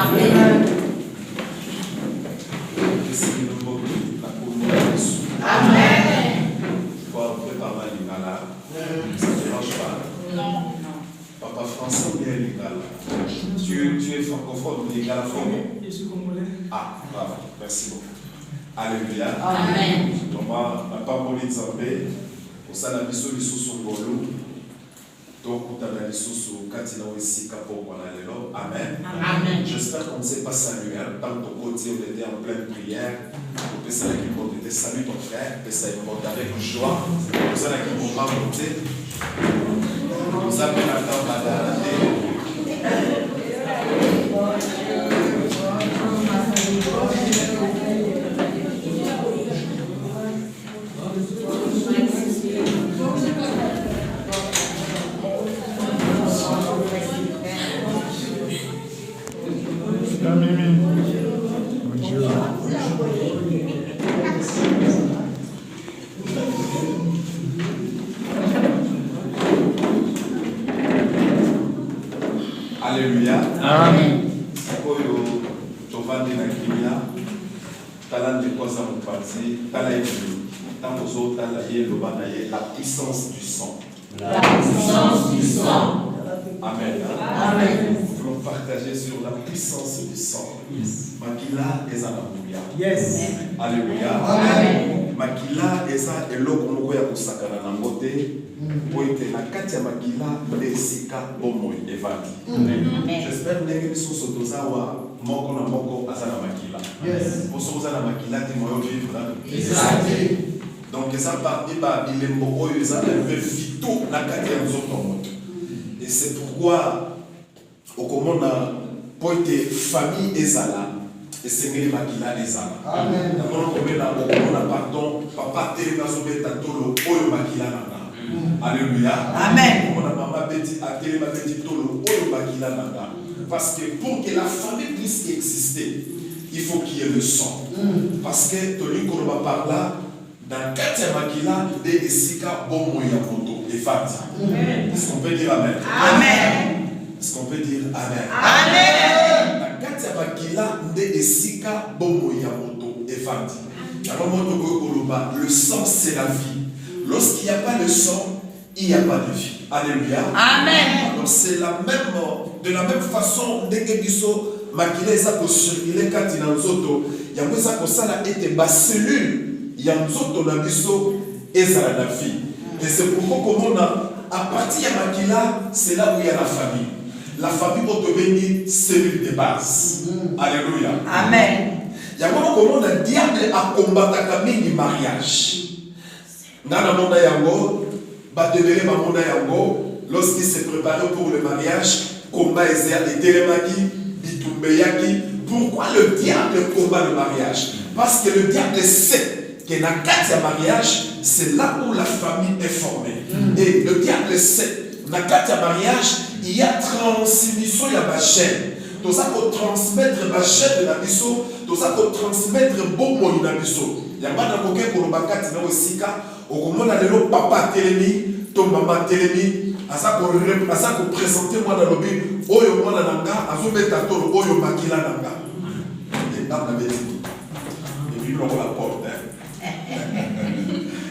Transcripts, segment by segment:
Amen. Amen. Ça ne dérange pas. Non. Papa français ou bien lingala? Tu es francophone ou lingala franco? Je suis congolais. Ah, bravo. Merci beaucoup. Alléluia. Amen. On n'a pas voulu Nzambé. Au sein de la mission de Sousongolo. Donc, on a la sous Katina Wessika pour Wanalelo. Amen. Amen. J'espère qu'on ne s'est pas salué. Tant ton côté, on était en pleine prière. On peut saluer qui monte. Salut ton frère. On peut monter avec joie. Nous allons qui vont monter. Nous avons la campagne. Bonjour. Alléluia. Amen. Koyo tovandi na kimia talande koza mopati tala yetu tanto zo tala ye loba na ye la puissance du sang. La puissance du sang. Amen. Amen. Nous voulons partager sur la puissance du sang. Yes. Makila eza na mouya. Yes. Alléluia. Amen. Makila eza eloko moko ya kosakana na ngote. Poite na kati ya makila esika bomoi evandi. J'espère ndenge biso sotozawa moko na moko aza na makila. Yes. Poso oza na makila te moyo vivre na. Exact. Donc eza parmi ba bilembo oyo eza un peu vito na kati ya nzoto moto. Et c'est pourquoi au komona poite famille ezala esengeli makila ezala. Amen. D'abord komena au komona pardon papa teleka zobeta tolo oyo makila nanga. Alléluia. Amen. On a maman petit à télé ma petite tolo oyo makila nanga. Parce que pour que la famille puisse exister, il faut qu'il y ait le sang. Parce que toli koloba par là dans Katia Makila de Esika Bomo Yamoto et Fati. Est-ce qu'on peut dire Amen? Amen. Est-ce qu'on peut dire Amen? Amen. Dans Katia Makila de Esika Bomo Yamoto et Fati. Le sang c'est la vie. Lorsqu'il n'y a pas de sang, il n'y a pas de vie. Alléluia. Amen. Alors c'est de la même façon dès que Biso Makila eza ko circuler kati na nzoto, yango eza ko sala ete ba cellule ya nzoto na biso ezala na vie. Et c'est pourquoi comme on a à partir ya makila, c'est là où il y a la famille. La famille autobénie cellule de base. Alléluia. Amen. Yango comme on a diable a combattre mingi mariage. Nana monda yango ba devele ba monda yango lorsqu'il s'est préparé pour le mariage, combat et telemaki bitumbeyaki. Pourquoi le diable combat le mariage? Parce que le diable sait que dans le cas de mariage, c'est là où la famille est formée. Et le diable sait, dans le cas de mariage, il y a transmission, il y a ma chaîne. Tout ça pour transmettre ma chaîne de la biso, tout ça pour transmettre bon mot de la biso. Il y a pas d'avocat pour le bakati na osika, au comment on a papa télémi, ton maman télémi, à ça pour présenter moi dans le but, oyo moi dans nanga, à vous mettre à tolo, oyo makila nanga. Et dans la maison. Et puis on la porte.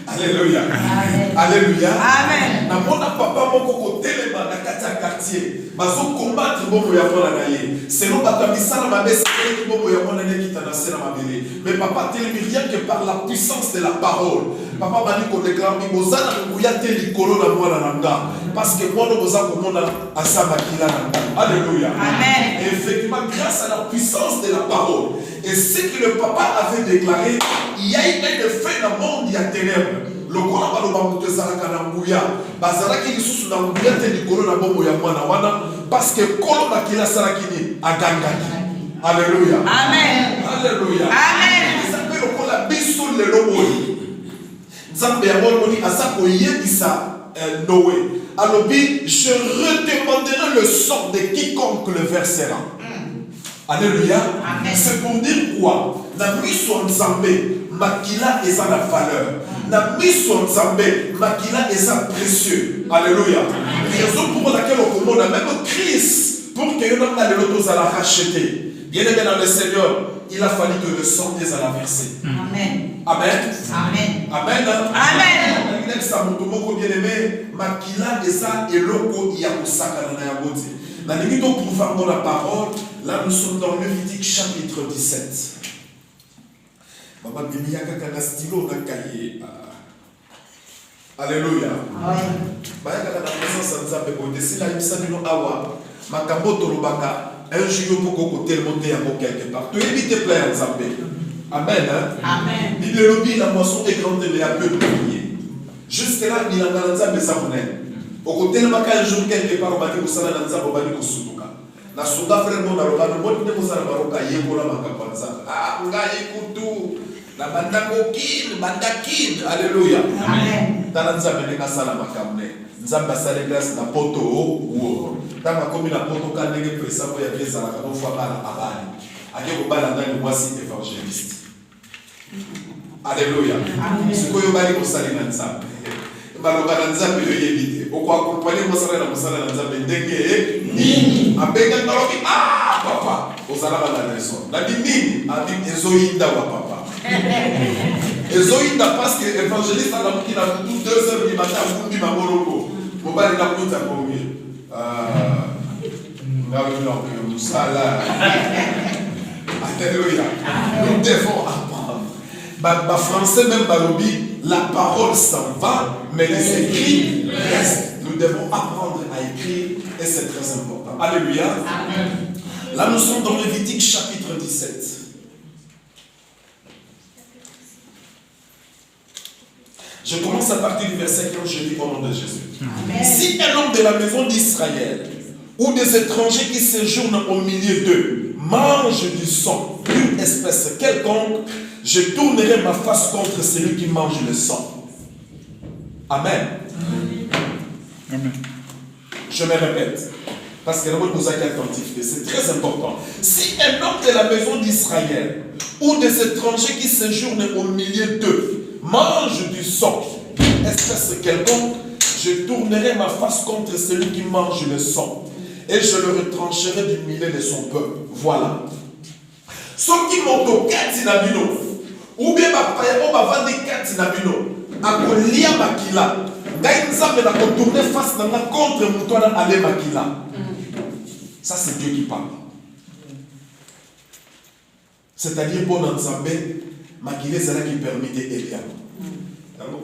Alléluia. Amen. Alléluia. Amen. Na mona papa moko ko telema na kati ya quartier. Bazo combattre bomo ya mona na ye. Selon batamisana mabese ki bomo ya mona ne kita na sena mabele. Mais papa telemi rien que par la puissance de la parole. Papa bani ko déclare bozana nguya te likolo na mwana nanga. Parce que moi no boza ko mona asama kila nanga. Alléluia. Amen. Et effectivement grâce à la puissance de la parole et ce que le papa avait déclaré, il y a eu un effet dans le monde, il y a ténèbres. Le corps va le bambou de Zarakananguya, Bazaraki Lisusu Nanguya, Ténikolo Nabomo Yamana Wana, parce que Kolo Makila Sarakini a gagné. Alléluia. Amen. Alléluia. Amen. Il s'appelle le Kola Bissou le Lomoni. Zambe Yamoni Asako Yebisa Noé. Alors, je redemanderai le sang de quiconque le versera. Alléluia. Amen. C'est pour dire quoi? La mission Nzambé, Makila est la valeur. La mission Nzambé, Makila est précieux. Alléluia. Raison pour laquelle on commande même Christ Pour que l'homme ait l'auto à la racheter. Bien aimé dans le Seigneur, il a fallu que le sang des à la verser. Amen. Amen. Amen. Amen. Amen. Bien aimé, makila eza eloko ya kosaka na yango te. Na lingi to pouvoir dans la parole, là nous sommes dans Lévitique chapitre 17. Maman Bibiya kaka stylo na cahier. Alléluia. Amen. Bayaka na présence de Nzambe ko desila imisa bino awa. Makambo tolobaka un jour pour côté monter à quelque part. Tu évites plein Nzambe. Amen. Amen. Bible lobby la moisson est grande mais à peu prier. Jusque là il a dans Nzambe ça connaît. Au côté le maka un jour quelque part on va dire que ça na Nzambe ba ni ko sutuka. Na songa frère mon aloba no moni ko ça na baroka yekola makapa Nzambe. Ah ngai kutu. La bandakokin, bandakin. Alléluia. Amen. Tala Nzambe ndenga sala makamne. Nzambe asala grâce na poto wo. Tama komi na poto ka ndenge pesa ko ya pieza la kano fois bala abali. Ake ko bala ndani mwasi évangéliste. Alléluia. Amen. Sikoyo bali ko sala na Nzambe. Baloba na Nzambe yo yebite. Oko akompagner mo sala na mosala na Nzambe ndenge nini. Abenga ndolobi papa. Ozala bala raison. Na nini? Abi ezoyinda wa papa. Ezoïda parce que l'évangéliste a l'homme qui a tout 2 heures du matin à Moundi Mamoroko. Mon bal est à Moundi à Moundi. Alléluia. Nous devons apprendre. Bah, français, même Balobi, la parole s'en va, mais les écrits restent. Nous devons apprendre à écrire et c'est très important. Alléluia. Amen. Là, nous sommes dans Lévitique chapitre 17. Je commence à partir du verset 15, je lis au nom de Jésus. Amen. Si un homme de la maison d'Israël ou des étrangers qui séjournent au milieu d'eux mange du sang d'une espèce quelconque, je tournerai ma face contre celui qui mange le sang. Amen. Amen. Je me répète, parce que nous avons attentifs, c'est très important. Si un homme de la maison d'Israël ou des étrangers qui séjournent au milieu d'eux mange du sang, espèce quelconque, je tournerai ma face contre celui qui mange le sang, et je le retrancherai du milieu de son peuple. Voilà. Ceux qui m'ont au Katinabino, ou bien ma vendre Katinabino, à Kolia Makila, Gaïnzambe n'a pas tourné face contre Moutouana Ale Makila. Ça, c'est Dieu qui parle. C'est-à-dire, bon Nzambé, Makile, c'est là qui permet d'aider. D'accord?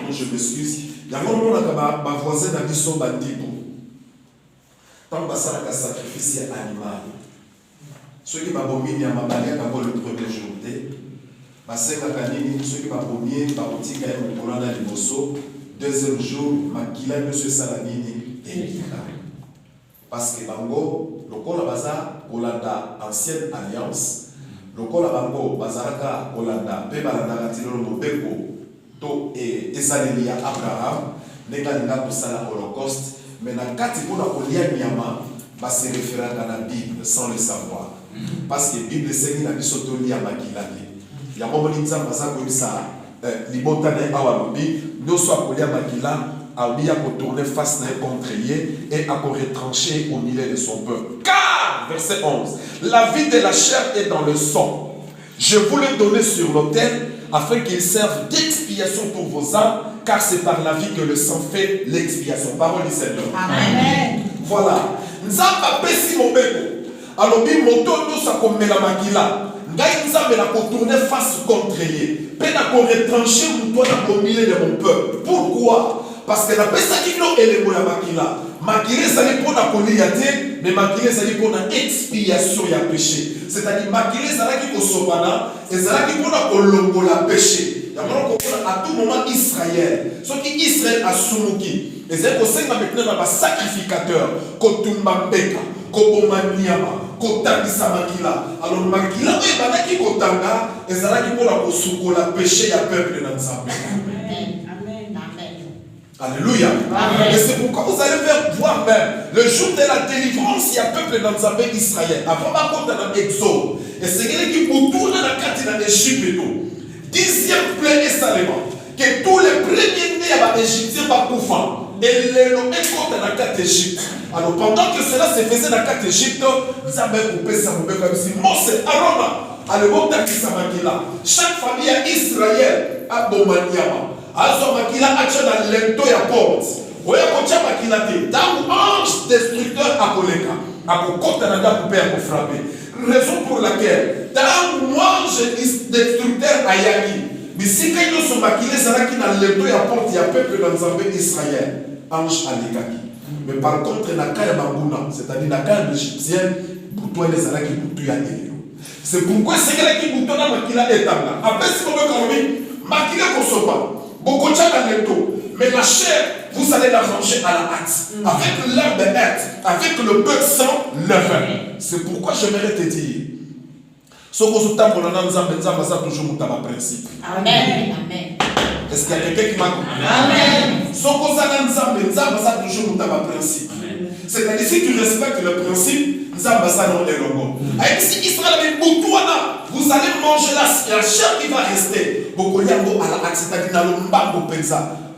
Je m'excuse. Il y a un moment où ma voisine a dit son bandido. Tant que ça a un sacrifice animal. Ceux qui m'ont mis à ma baguette le premier jour. Ceux qui m'ont mis à ma boutique à le deuxième jour, Makila, monsieur Salanini, et parce que Bango, le Kola Baza, Olanda, ancienne alliance, le Kola Bango, Bazaraka, Olanda, Pebalanda, Tilo, Mobeko, To et Esalélia, Abraham, Négalinga, Kosala, Holocauste, mais dans le cas de la Kolia Nyama, va se référer à la Bible sans le savoir. Parce que la Bible, c'est une Bisotolia Makila. Il y a un moment où il y a libotane awalobi nous soit Kolia Makila a mis à tourner face à un contrelier et à retrancher au milieu de son peuple. Car, verset 11, la vie de la chair est dans le sang. Je vous l'ai donné sur l'autel afin qu'il serve d'expiation pour vos âmes, car c'est par la vie que le sang fait l'expiation. Parole du Seigneur. Amen. Voilà. Nzamba pesi mobeko. Alors bi moto nous sa comme la Makila. Ngai Nzamba la tourner face contre lui. Peine à retrancher au milieu de mon peuple. Pourquoi? Parce que la personne qui n'a élément à Makila. Makila, ça n'est pas pour la poliate, mais Makila, ça n'est pour la expiation et le péché. C'est-à-dire, Makila, ça n'est pas pour Sobana, et ça n'est pas pour la péché. Il y a à tout moment Israël. Ce qui Israël a soumuki. Et c'est pour ça que maintenant, un sacrificateur, Kotumbambeka, Kobomaniama, Kotangisa Makila. Alors, Makila, il y a qui Kotanga, et ça n'est pas pour la péché et le peuple dans sa Alléluia. Amen. Et c'est pourquoi vous allez faire voir même le jour de la délivrance, il y a peuple dans sa pays Israël. Avant ma compte dans l'Exode. Et c'est quelqu'un qui pour tourner la carte dans l'Égypte et tout. 10e plaie et salement. Que tous les premiers nés à l'Égyptien va pouvoir. Et l'élo est contre la carte d'Égypte. Alors pendant que cela se faisait dans la carte d'Égypte, nous avons coupé ça, Mose, Arona, chaque famille à Israël a Bomaniama. Azo Makila a dans l'ento ya porte. Oya kocha Makila te. Dans ange destructeur à Koleka. A kokota na da couper à frapper. Raison pour laquelle dans ange destructeur à Yaki. Mais si quand nous sommes Makila, ça qui dans l'ento ya porte ya peuple dans Zambé Israël. Ange à l'Ekaki. Mais par contre, na kaya Manguna, c'est-à-dire na kaya égyptienne, pour toi les Alaki pour tout y. C'est pourquoi c'est là qui boutonne à Makila et Tanga. Après, si vous voulez, Makila Kosoba, beaucoup de gens dans le dos. Mais la chair, vous allez la manger à la hâte. Avec l'herbe hâte, avec le beurre sans levain. C'est pourquoi j'aimerais te dire. Ce que vous avez toujours un principe. Amen. Amen. Est-ce qu'il y a quelqu'un qui m'a compris? Amen. Ce que vous avez toujours un principe. C'est-à-dire, si tu respectes le principe, vous allez manger la chair qui va rester. C'est-à-dire,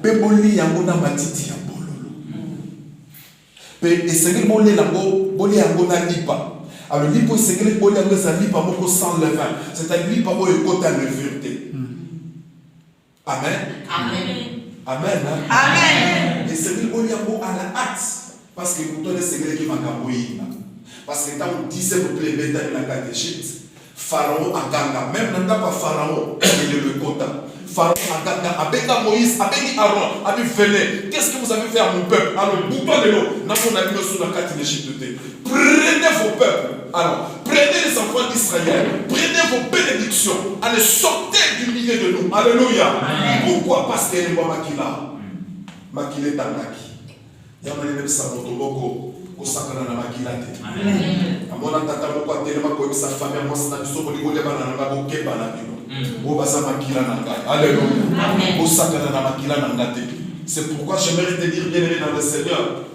beboli yango na matiti ya bololo. Pe esengeli boli yango na lipa. Alors lipo esengeli boli yango za lipa moko sans levain. C'est-à-dire lipa oyo ekota levureté. Amen. Amen. Amen. Amen. Esengeli boli yango à la hâte. Parce que vous donnez ce qui makambo yina. Parce que quand on disait pour les bêta de la carte d'Égypte, Pharaon a ganga. Même n'a pas Pharaon, il est le quota. Pharaon a ganga. Avec Moïse, avec Aaron, avec venez. Qu'est-ce que vous avez fait à mon peuple? Alors, bouton de l'eau. N'a pas mis sur la carte d'Égypte. Prenez vos peuples. Alors, prenez les enfants d'Israël. Prenez vos bénédictions. Allez, sortez du milieu de nous. Alléluia. Pourquoi? Parce que les Makila. Makila Tangaki. Yamane sa motoboko kosakana na makilate. Amen. Amona tata moko atelema ko sa famille mo sa biso ko ligole bana na ko keba na bino. O basa makila na ngai. Alléluia. Amen. Kosakana na makila na ngate. C'est pourquoi j'aimerais te dire bien aimé dans le Seigneur.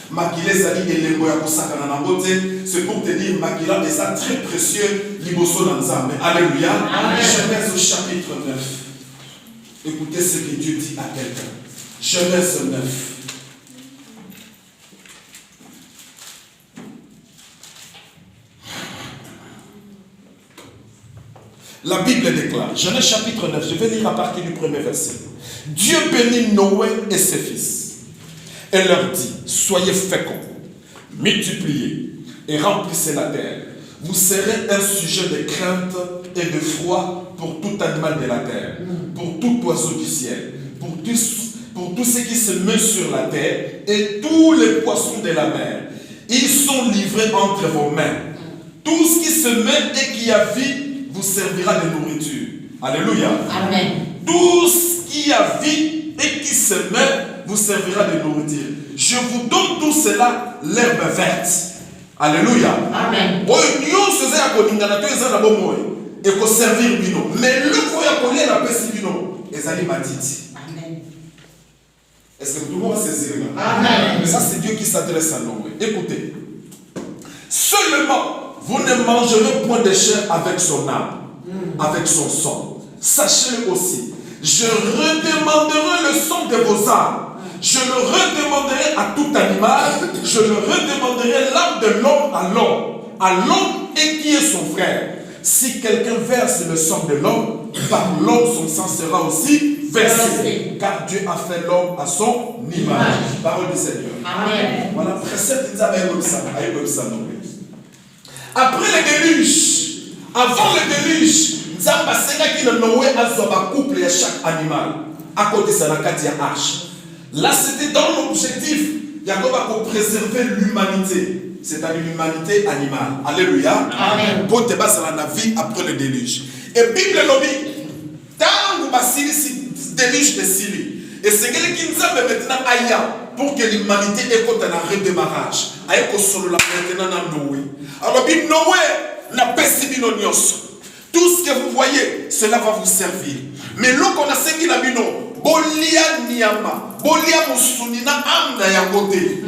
Makila zali elengo ya kosakana na ngote, c'est pour te dire makila est ça très précieux liboso na Nzambe. Alléluia. Genèse au chapitre 9. Écoutez ce que Dieu dit à quelqu'un. Genèse 9. La Bible déclare, Genèse chapitre 9, je vais lire à partir du premier verset. Dieu bénit Noé et ses fils et leur dit, soyez féconds, multipliez et remplissez la terre. Vous serez un sujet de crainte et de froid pour tout animal de la terre, pour tout oiseau du ciel, pour tout ce qui se meut sur la terre et tous les poissons de la mer. Ils sont livrés entre vos mains. Tout ce qui se meut et qui a vie vous servira de nourriture. Alléluia. Amen. Tout ce qui a vie et qui se met vous servira de nourriture. Je vous donne tout cela, l'herbe verte. Alléluia. Amen. Mais le koya la pesi bino, ezali matiti. Amen. Est-ce que tout le monde va saisir? Amen. Ça c'est Dieu qui s'adresse à nous. Écoutez. Seulement vous ne mangerez point de chair avec son âme, avec son sang. Sachez aussi, je redemanderai le sang de vos âmes. Je le redemanderai à tout animal. Je le redemanderai l'âme de l'homme à l'homme et qui est son frère. Si quelqu'un verse le sang de l'homme, par l'homme son sang sera aussi versé. Car Dieu a fait l'homme à son image. Parole du Seigneur. Amen. Voilà, précepte après le déluge, avant le déluge, Nzamba sengaki na Noé azwa couple à chaque animal. À côté de la arche. Là, c'était dans l'objectif, il y a pour préserver l'humanité. C'est-à-dire l'humanité animale. Alléluia. Amen. Pour te baser dans la vie après le déluge. Et Bible lobby, dans le déluge de Syrie. Et c'est ce qui nous a maintenant aïa pour que l'humanité ait un redémarrage. Aïe, qu'on soit là maintenant dans Noé. Alors, Noé n'a pas si bien. Tout ce que vous voyez, cela va vous servir. Mais l'eau qu'on a séqué la bino, bolia niyama, bolia musunina amna ya côté.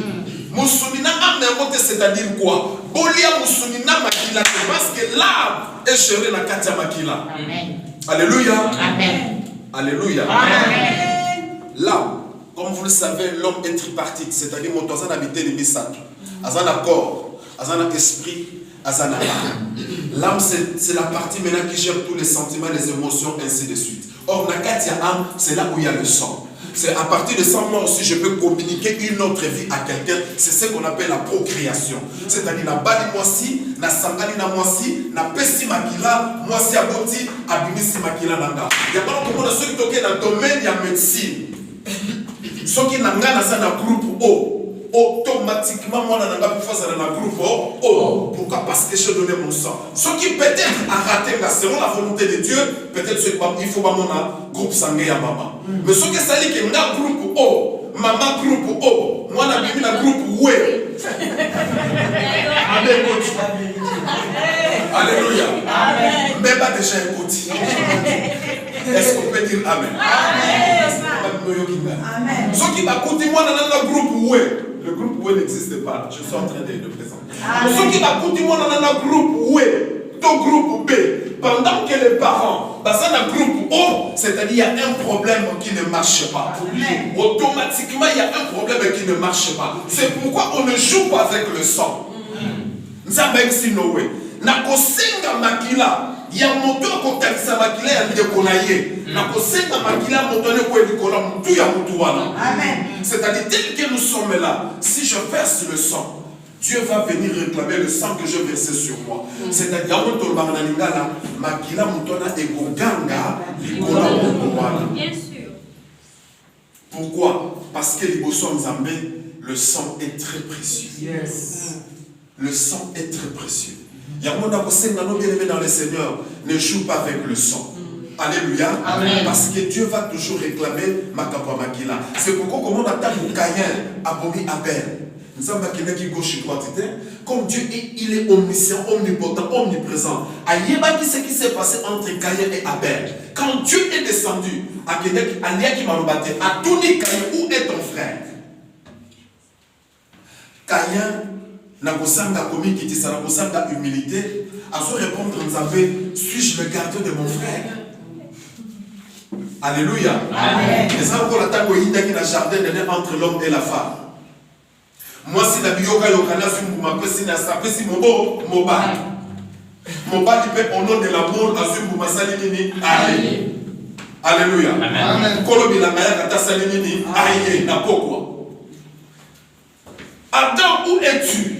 Musunina amna ya côté, c'est-à-dire quoi? Bolia musunina makila, parce que l'âme est gérée la katia makila. Amen. Alléluia. Amen. Alléluia. Amen. L'âme Comme vous le savez, l'homme est tripartite, c'est-à-dire mon toisan habité les misato. Azana corps, azana esprit, azana âme. L'âme, c'est la partie maintenant qui gère tous les sentiments, les émotions, ainsi de suite. Or, Nakatia âme, c'est là où il y a le sang. C'est à partir de ça, moi aussi, je peux communiquer une autre vie à quelqu'un. C'est ce qu'on appelle la procréation. C'est-à-dire, na bali moisi, na sangani na moisi, na pesi makila, moisi aboti, abimisi makila nanga. Il y a pas longtemps ceux qui toquent dans le domaine de la médecine. Ceux qui n'ont pas dans groupe O. Automatiquement, moi, je vais faire dans le groupe O. Pourquoi? Parce que je donne mon sang. Ceux qui peut-être ont raté, selon la volonté de Dieu, peut-être il faut pas mon groupe sanguin à maman. Mais ceux qui savent que dans le groupe O, maman groupe O, moi, je vais dans le groupe O. Alléluia. Amen. Mais pas déjà écouté. Est-ce qu'on peut dire Amen? Amen. Ceux qui m'écoutent, moi, dans le groupe O. Le groupe O n'existe pas. Je suis en train de le présenter. Ceux qui m'écoutent, moi, dans le groupe O. Ton groupe B. Pendant que les parents, dans le groupe O, c'est-à-dire il y a un problème qui ne marche pas. Amen. Automatiquement, il y a un problème qui ne marche pas. C'est pourquoi on ne joue pas avec le sang. Nous avons Noé. Nakosenga makila ya moto kotakisa makila ya ndeko na ye. Nakosenga makila moto ne ko edikola mutu ya mutu wana. Amen. C'est-à-dire tel que nous sommes là, si je verse le sang, Dieu va venir réclamer le sang que je versais sur moi. C'est-à-dire moto bananingala makila moto na ekoganga likola mutu wana. Bien sûr. Pourquoi? Parce que liboso nzambe, le sang est très précieux. Yes. Le sang est très précieux. Il y a un monde bien-aimé dans le Seigneur, ne joue pas avec le sang. Alléluia. Amen. Parce que Dieu va toujours réclamer ma kapamakila. C'est pourquoi comme on attend Caïn, abomi Abel. Nous sommes qui gauche et droite. Comme Dieu il est omniscient, omnipotent, omniprésent. Aïeba qui ce qui s'est passé entre Caïn et Abel. Quand Dieu est descendu à Kének, à Liaki Marobate, à Tony Caïn, où est ton frère? Caïn n'a pas commis qui dit humilité, à se répondre, nous avons, suis-je le gardien de mon frère? Alléluia. Amen. Et ça, encore la tango qui dans le jardin entre l'homme et la femme. Moi, si la bioga yokana sur ma pesi na sa pesi mobo moba. Moba dit au nom de l'amour azum ma salinini aïe. Alléluia. Amen. Kolobi la maya kata salinini aïe na pourquoi? Adam, où es-tu?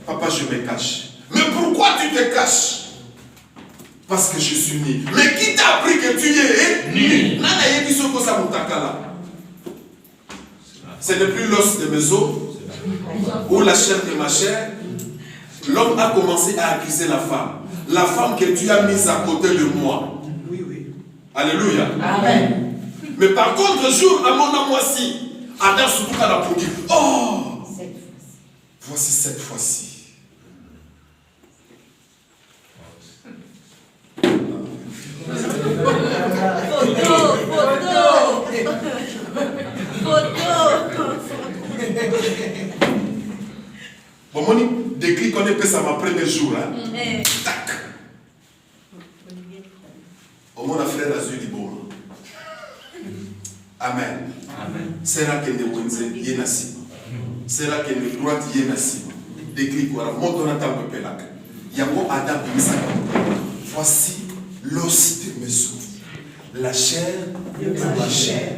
Papa, je me cache. Mais pourquoi tu te caches? Parce que je suis né. Mais qui t'a appris que tu es né? Ce n'est plus l'os de mes os ou la chair de ma chair. L'homme a commencé à accuser la femme. La femme que tu as mise à côté de moi. Oui, oui. Alléluia. Amen. Mais par contre, jour à mon amoisi, Adam surtout qu'à la produit. Oh! Voici cette fois-ci. Bon, mon déclic, on est fait ça ma premier jour. Hein? Tac. Au mon frère Azul du bon. Amen. C'est là que nous sommes yenasima. C'est là que nous droite yenasima. Déclic, voilà. Mon attend un peu là. Yamo Adam Bimisaka. Voici l'os de mes os. La chair de ma chair.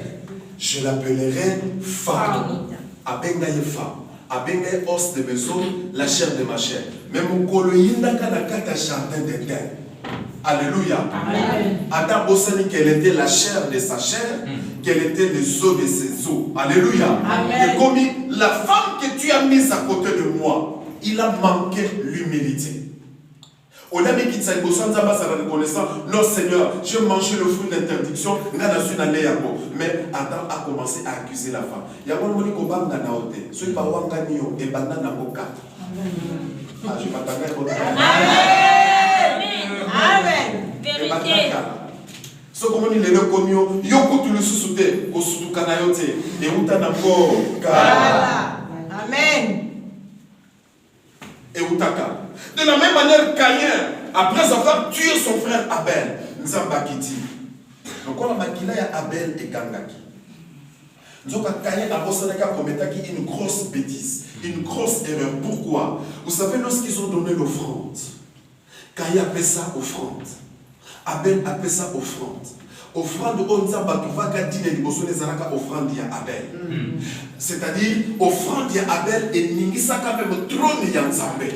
Je l'appellerai femme. Abengaye femme. Abengaye os de mes os, la chair de ma chair. Mais mon coloïna kanakata jardin d'Éden. Alléluia. Amen. Adam Bossani, quelle était la chair de sa chair, quelle était les os de ses os. Alléluia. Amen. Et comme la femme que tu as mise à côté de moi, il a manqué l'humilité. On a mis qu'il s'est reconnaissant, non Seigneur, j'ai mangé le fruit d'interdiction, mais Adam a commencé à accuser la femme. Il y a un moment où on a dit, ce n'est pas Wanganio et Banana Moka. Ah, je ne vais pas t'engager. Amen. Vérité. Ce qu'on dit, le comio, yoko tu le sous-souté, au sous-kanayote, et où t'as encore. Amen. Et Outaka. De la même manière, Caïn, après avoir tué son frère Abel, nous avons bakiti. Donc, on a makila ya Abel et Gangaki. Nzoka Caïn a commis une grosse bêtise, une grosse erreur. Pourquoi? Vous savez, lorsqu'ils ont donné l'offrande, Caïn appelle ça offrande. Abel appelle ça offrande. Offrande, on dit offrande à Abel. C'est-à-dire, offrande à Abel et Ningisa même trône Yanzambe.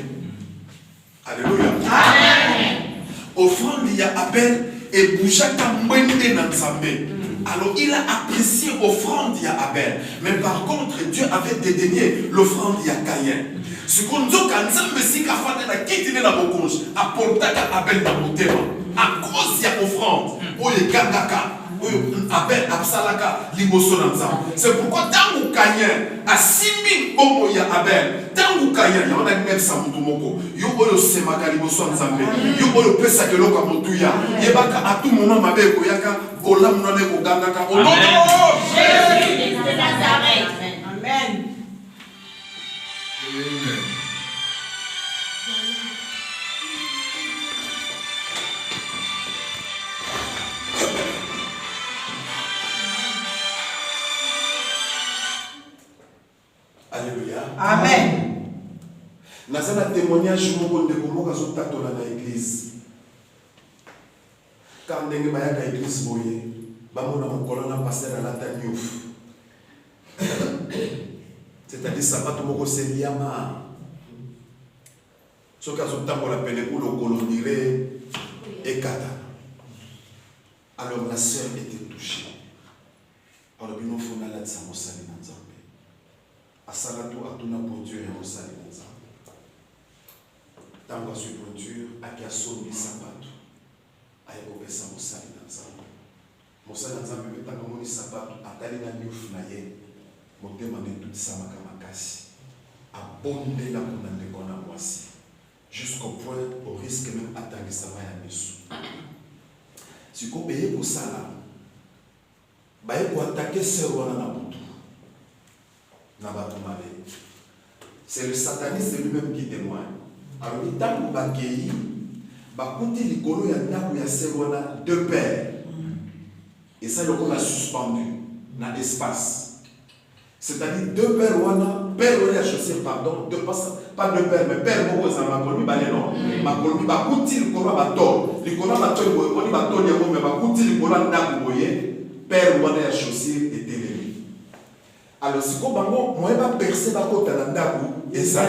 Alléluia. Amen. Offrande à Abel et Boujaka Mwende Nanzambe. Alors il a apprécié l'offrande à Abel. Mais par contre, Dieu avait dédaigné l'offrande à Caïn. Ce qu'on dit quand Nzambe si kafane na kitine na bokonge, apporta Abel na motema. À cause de l'offrande, Abel Absalaka liboso na Nzambe. C'est pourquoi tant que Caïn a simbi bomo ya Abel, tant que Caïn y a même sa mutumoko, yo oyo semaka liboso na Nzambe, yo oyo pesa keloka motuya, yebaka à tout moment mabe ko yaka olam none ko gangaka o nom de Jésus de Nazareth. Amen. Alléluia. Amen. Nous avons un témoignage de l'église. Quand on est à l'église, on a un pasteur à la Taniouf. C'est-à-dire, ça va tout le monde se lier à ma. Ce qu'on a appelé pour le coloniser et Kata. Alors la sœur était touchée. Alors, il faut aller à Samosali dans Zambé. Asalato atuna bonjour et osali dans Zambé. Tango sur bonjour, akiasomi sapato. Ayeko pesa mosali dans Zambé. Mosali dans Zambé, tango moni sapato, atali na nyouf na ye. Motema ne tout samaka makasi. Abonde la konande kona mwasi. Jusqu'au point, au risque même attaquer sa main à Messou. Si vous payez pour ça, vous pouvez attaquer ce roi dans la boutou. C'est le satanisme lui-même qui témoigne. Alors, il y a un bakei, bakuti likolo ya ndaku ya serwana deux pères. Et ça, on a suspendu dans l'espace. C'est-à-dire deux pères, père a choisi, pardon, pas deux pères, mais père Moko ça m'a connu, non. M'a connu, bakuti likolo bato. Likolo bato, on dit bato, mais bakuti likolo ndaku boye, père a choisi et télémi. Alors, si vous avez percé la côte à l'andaku, et ça,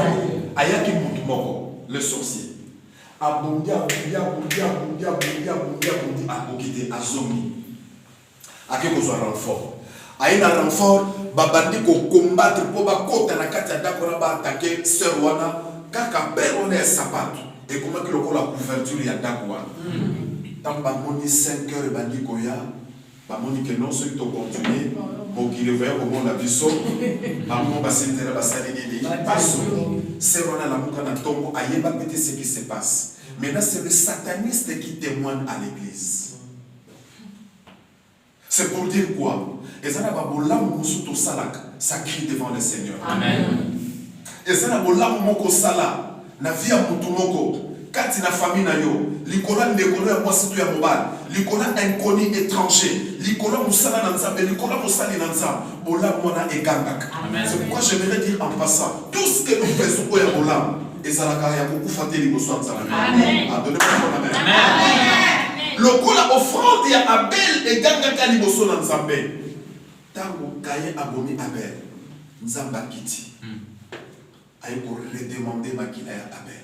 ayaki mutumoko, le sorcier. Abundia, abokite, azomi. Ake kozwa renfort. Aïna renfort, babandi ko combattre pour ba côte à la kati andako na ba attaquer sœur wana, kaka père on est sapato. Et comment que le la couverture ya ndako wana. Tant ba moni 5 heures bandi koya, ba moni que non ceux qui ont continué. Bon, qui le voyait au monde à Bissot, maman va s'intéresser à la salle de Passo, c'est on a la mouka na tombo, aïe va péter ce qui se passe. Maintenant, c'est le sataniste qui témoigne à l'église. C'est pour dire quoi? Et ça n'a pas beau là où nous salak, ça crie devant le Seigneur. Amen. Et ça n'a pas beau là où moko sala, na vie à mutumoko, quand il a famille na yo, l'ikola ndekolo ya moi situ ya mobile, l'ikola inconnu étranger, l'ikola musala na nzambe, l'ikola musali na nzambe, bola mona egangaka. C'est pourquoi j'aimerais dire en passant, tout ce que nous faisons au Yabola, et ça la beaucoup faté liboso nzambe. Amen. Donnez-moi mon amen. Amen. L'okola offrande ya Abel egangaka liboso na nzambe. Tango Caïn abomi Abel, nzamba kiti. Aïe pour redemander makila ya Abel.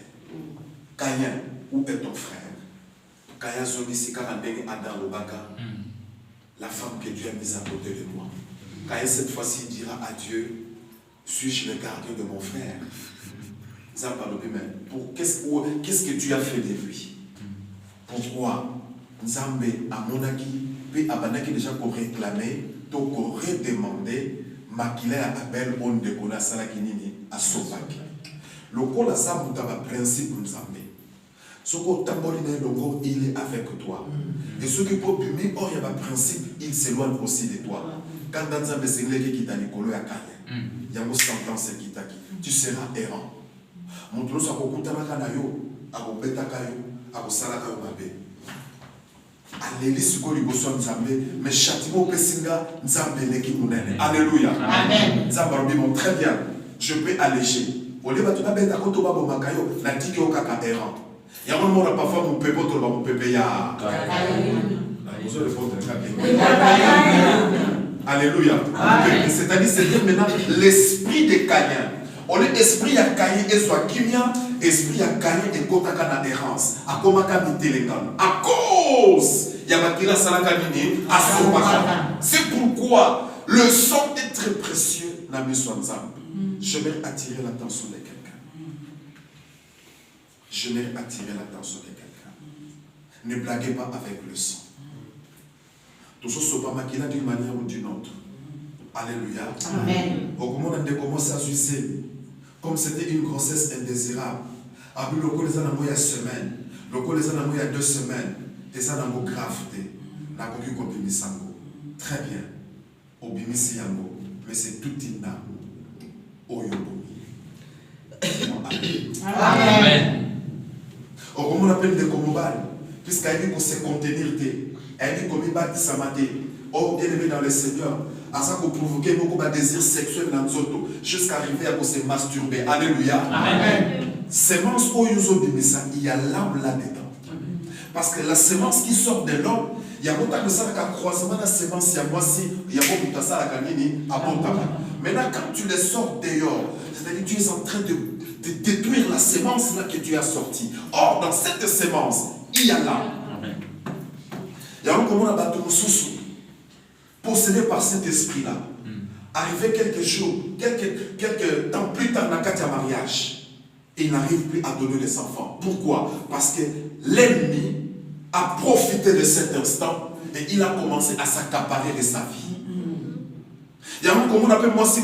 Caïn, où est ton frère? Caïn Zonissi Karandeng Adam Lobaka, la femme que Dieu a mise à côté de moi. Caïn cette fois-ci dira à Dieu, suis-je le gardien de mon frère? Qu'est-ce que tu as fait de lui? Pourquoi Nzambe a monaki, puis Abanaki déjà pour réclamer, donc pour redemander, Makila à Abel, on décolla Salakinini à Sopaki. Le col a ça, vous avez un principe Nzambe. Ce qu'on tambourine, il est avec toi. Et ce qui peut bumer, or il y a un principe, il s'éloigne aussi de toi. Quand Nzambe c'est qui t'a Nicolo à Kanye, il y a une sentence qui t'a dit, tu seras errant. Mon tour, ça va coûter à Kanayo, à Bobetakayo, à Bosalakayo Mabé. aleli siko liboso nzambe mais châtiment pesinga nzambe leki munene. Alléluia. Amen. Nzambe robi bon très bien. Je peux alléger. Ole ba tuna beta ko to ba bomaka yo na tiki o kaka errant. Ya mo na parfois mon pepo to ba mon pepe ya. Vous allez répondre très bien. Alléluia. C'est-à-dire c'est maintenant l'esprit de Caïn. On est esprit à Caïn et soit Kimia, esprit à Caïn et Kotaka na errance. À Komaka Mitelekam. À cause Yamakira Salakamini, à Sopaka. C'est pourquoi le son est très précieux dans mes soins. Je vais attirer l'attention de quelqu'un. Je vais attirer l'attention de quelqu'un. Ne blaguez pas avec le son. Tout ça ne pas maquillé d'une manière ou d'une autre. Alléluia. Amen. Au moment où on a commencé à sucer, comme c'était une grossesse indésirable, à le coup les années il y a semaine, le coup les années il y a 2 semaines, et ça n'a pas gravité. La coquille qu'on peut misango. Très bien. Au bimisi yango, mais c'est tout une âme. Amen. Au moment où on appelle des comobales, puisqu'elle dit qu'on sait contenir, elle dit qu'on y bat sa maté. Oh, bien aimé dans le Seigneur, à ça qu'on provoquait beaucoup de désirs sexuels dans nos autos, jusqu'à arriver à se masturber. Alléluia. Amen. Sémence au yuzo bimisa, il y a l'âme là-dedans. Parce que la sémence qui sort de l'homme, il y a beaucoup de ça qui a croisement de la sémence, il y a moi si, il y a beaucoup de ça qui a bon tabac. Maintenant, quand tu les sors dehors, c'est-à-dire que tu es en train de détruire la sémence là que tu as sortie. Or, dans cette sémence, il y a l'âme. Il y a un comment on a battu possédé par cet esprit-là. Arrivé quelques jours, quelques temps plus tard, dans le mariage, et il n'arrive plus à donner les enfants. Pourquoi? Parce que l'ennemi a profité de cet instant et il a commencé à s'accaparer de sa vie. Il y a un comment on appelle moi si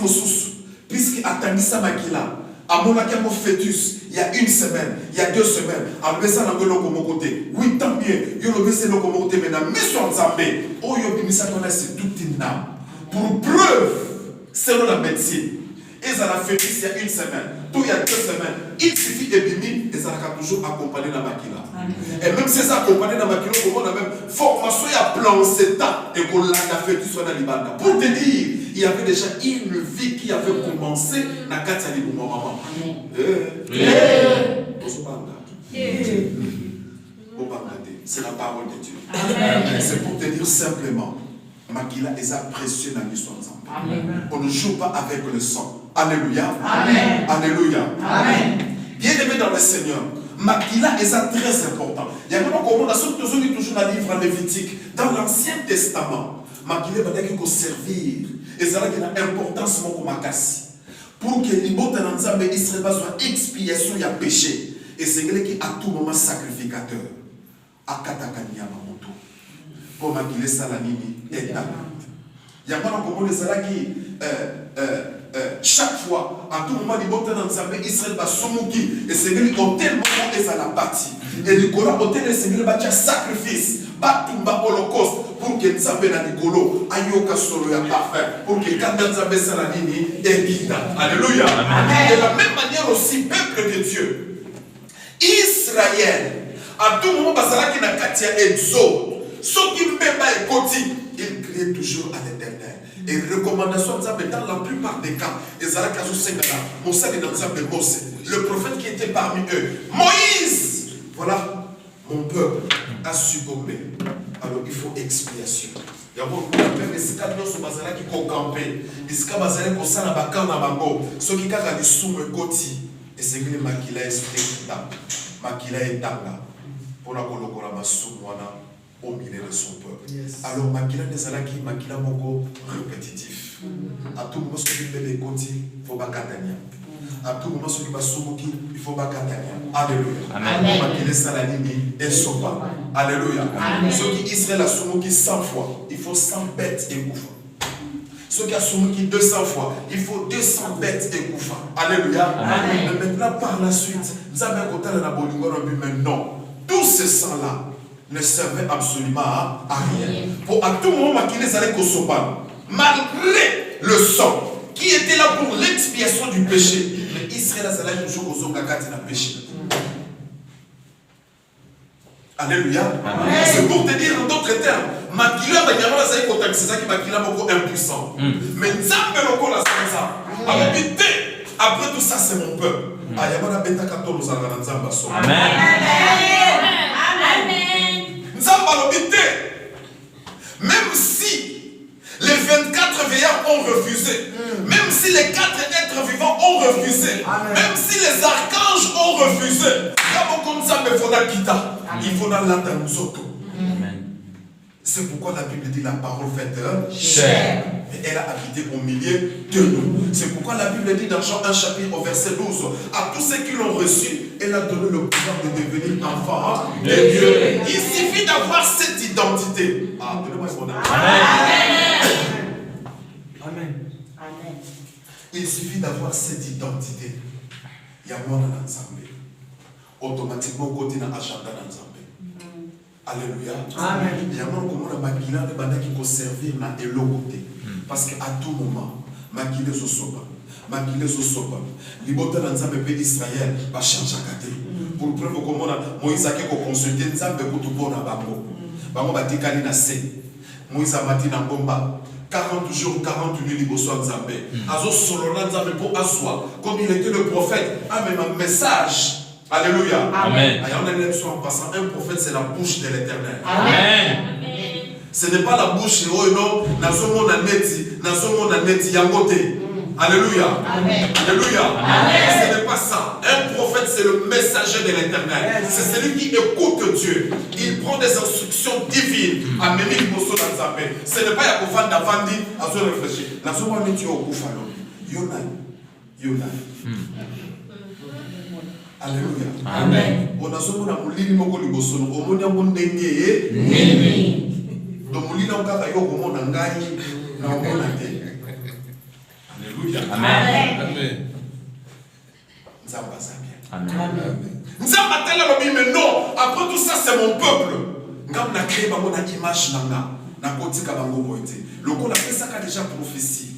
puisque Atangisa Makila, à mon fœtus, il y a 1 semaine, il y a 2 semaines, à l'obéissance de mon côté. Oui, tant mieux, il y a l'obéissance de mon côté, mais dans mission Zambé, oh, il y a c'est toute une âme. Pour preuve, selon la médecine, et ça l'a fait il y a 1 semaine, tout il y a 2 semaines, il suffit de bimir et ça l'a toujours accompagné dans ma Makila. Et même si ça accompagné dans ma Makila, on a même formation à plan cet temps et qu'on l'a fait tout soit dans l'Ibanda. Pour te dire, il y avait déjà une vie qui avait commencé dans la Katia de mon maman. C'est la parole de Dieu. C'est pour te dire simplement, Makila est précieux dans l'histoire ensemble. On ne joue pas avec le sang. Alléluia. Amen. Alléluia. Amen. Bien aimé dans le Seigneur, Makila est très important. Il y a même comment on a toujours dans le livre Lévitique, dans l'Ancien Testament, Makila va dire qu'il servir. Et ça a une importance pour que l'ibota d'Anzambe Israël soit expiation et péché. Et c'est quelqu'un qui à tout moment sacrificateur. À Katakania Mamoto. Pour Makila Salanini et David. Il y a pas comment les Salas qui chaque fois, à tout moment, l'ibota d'Anzambe Israël va soumuki. Et c'est quelqu'un qui a tellement est à la partie. Et le Coran a tellement c'est quelqu'un qui sacrifice. Batumba holocauste. Pour que Nzambe na Nicolo ayoka solo ya parfait. Pour que quand Nzambe salanini évita. Alléluia. De la même manière aussi, peuple de Dieu, Israël, à tout moment, Basala qui n'a katia exode. Ce qui ne peut pas écouter, il crie toujours à l'éternel. Et recommandation Nzambe dans la plupart des cas, Ezala Kazu Sengala, Moussa de Nzambe Mose, le prophète qui était parmi eux, Moïse, voilà, mon peuple a succombé. Alors il faut expiation. Il y a beaucoup même les cadres sont basés qui sont campés. Les cadres basés qui sont dans le bango. Ceux qui ont des sous me côté. Et c'est que les Makila est Makila est là pour la collaboration soumouana au milieu de son peuple. Alors Makila n'est pas qui Makila mongo répétitif. À tout moment, ce qui fait des côtés, il faut pas catania. À tout moment, ce qui va soumuki, il faut pas catania. Alléluia. Amen. Makila salanini et sopa. Alléluia. Ceux qui Israël a soumuki 100 fois, il faut 100 bêtes et gouffres. Ceux qui a soumuki 200 fois, il faut 200 bêtes et gouffres. Alléluia. Mais maintenant, par la suite, nous avons un côté de la bolingo, mais non. Tous ces sangs-là ne servaient absolument à rien. Pour à tout moment, Makila allait Kosopan, malgré le sang qui était là pour l'expiation du péché, mais Israël allait toujours aux Ongakati dans le péché. Alléluia. C'est pour te dire en d'autres termes, Makila Banyama Zaï Kotak, c'est ça qui Makila Moko impuissant. Mais Nzambe Loko la Sanza. Après tout ça, c'est mon peuple. Ayamana Beta Kato nous allons Nzamba So. Amen. Nzamba l'obité. Même si les 24 veillards ont refusé, même si les 4 êtres vivants ont refusé, même si les archanges ont refusé, il faut l'attendre. C'est pourquoi la Bible dit la parole fait chair. Et elle a habité au milieu de nous. C'est pourquoi la Bible dit dans Jean 1 chapitre au verset 12, à tous ceux qui l'ont reçu, elle a donné le pouvoir de devenir enfant de Dieu. Il suffit d'avoir cette identité. Ah, donnez-moi ce bonheur. Amen. Il suffit d'avoir cette identité. Il y a moi dans l'ensemble. Automatiquement, côté dans l'agenda dans l'ensemble. Alléluia. Amen. Il y a moi comme on a maquillé de banda qui peut servir dans et l'autre côté. Parce qu'à tout moment, maquillé sur sopa, maquillé sur sopa. Libota dans l'ensemble pays d'Israël va changer à côté. Pour preuve comment Moïse a consulté l'ensemble pour tout bon à Bango. Bango va décaler na C. Moïse a mati na bomba. 40 jours, 40 nuits, il bosse Nzambé. Azo solona Nzambé pour asseoir. Comme il était le prophète, a même un message. Alléluia. Amen. En passant, un prophète, c'est la bouche de l'Éternel. Amen. Ce n'est pas la bouche, non, Nazomo Naneti, Yangote. Alléluia. Amen. Alléluia. Amen. Ce n'est pas ça. Un prophète, c'est le messager de l'Éternel. C'est celui qui écoute Dieu. Il prend des instructions divines. Amen. Ce n'est pas Yakofan Davandi à se réfléchir. Nazomo Naneti au Koufalo. Yona. Alléluia. Amen. On a souvent la moulini moko libosono. Omoni amon denge. Nini. Donc moulini amka yo komo nangai na omona te. Alléluia. Amen. Nzamba sabia. Amen. Nzamba tela lobi mais non. Après tout ça c'est mon peuple. Ngam na créé bango na image nanga. Na kotika bango boité. Le qu'on a fait ça qu'a déjà prophétie.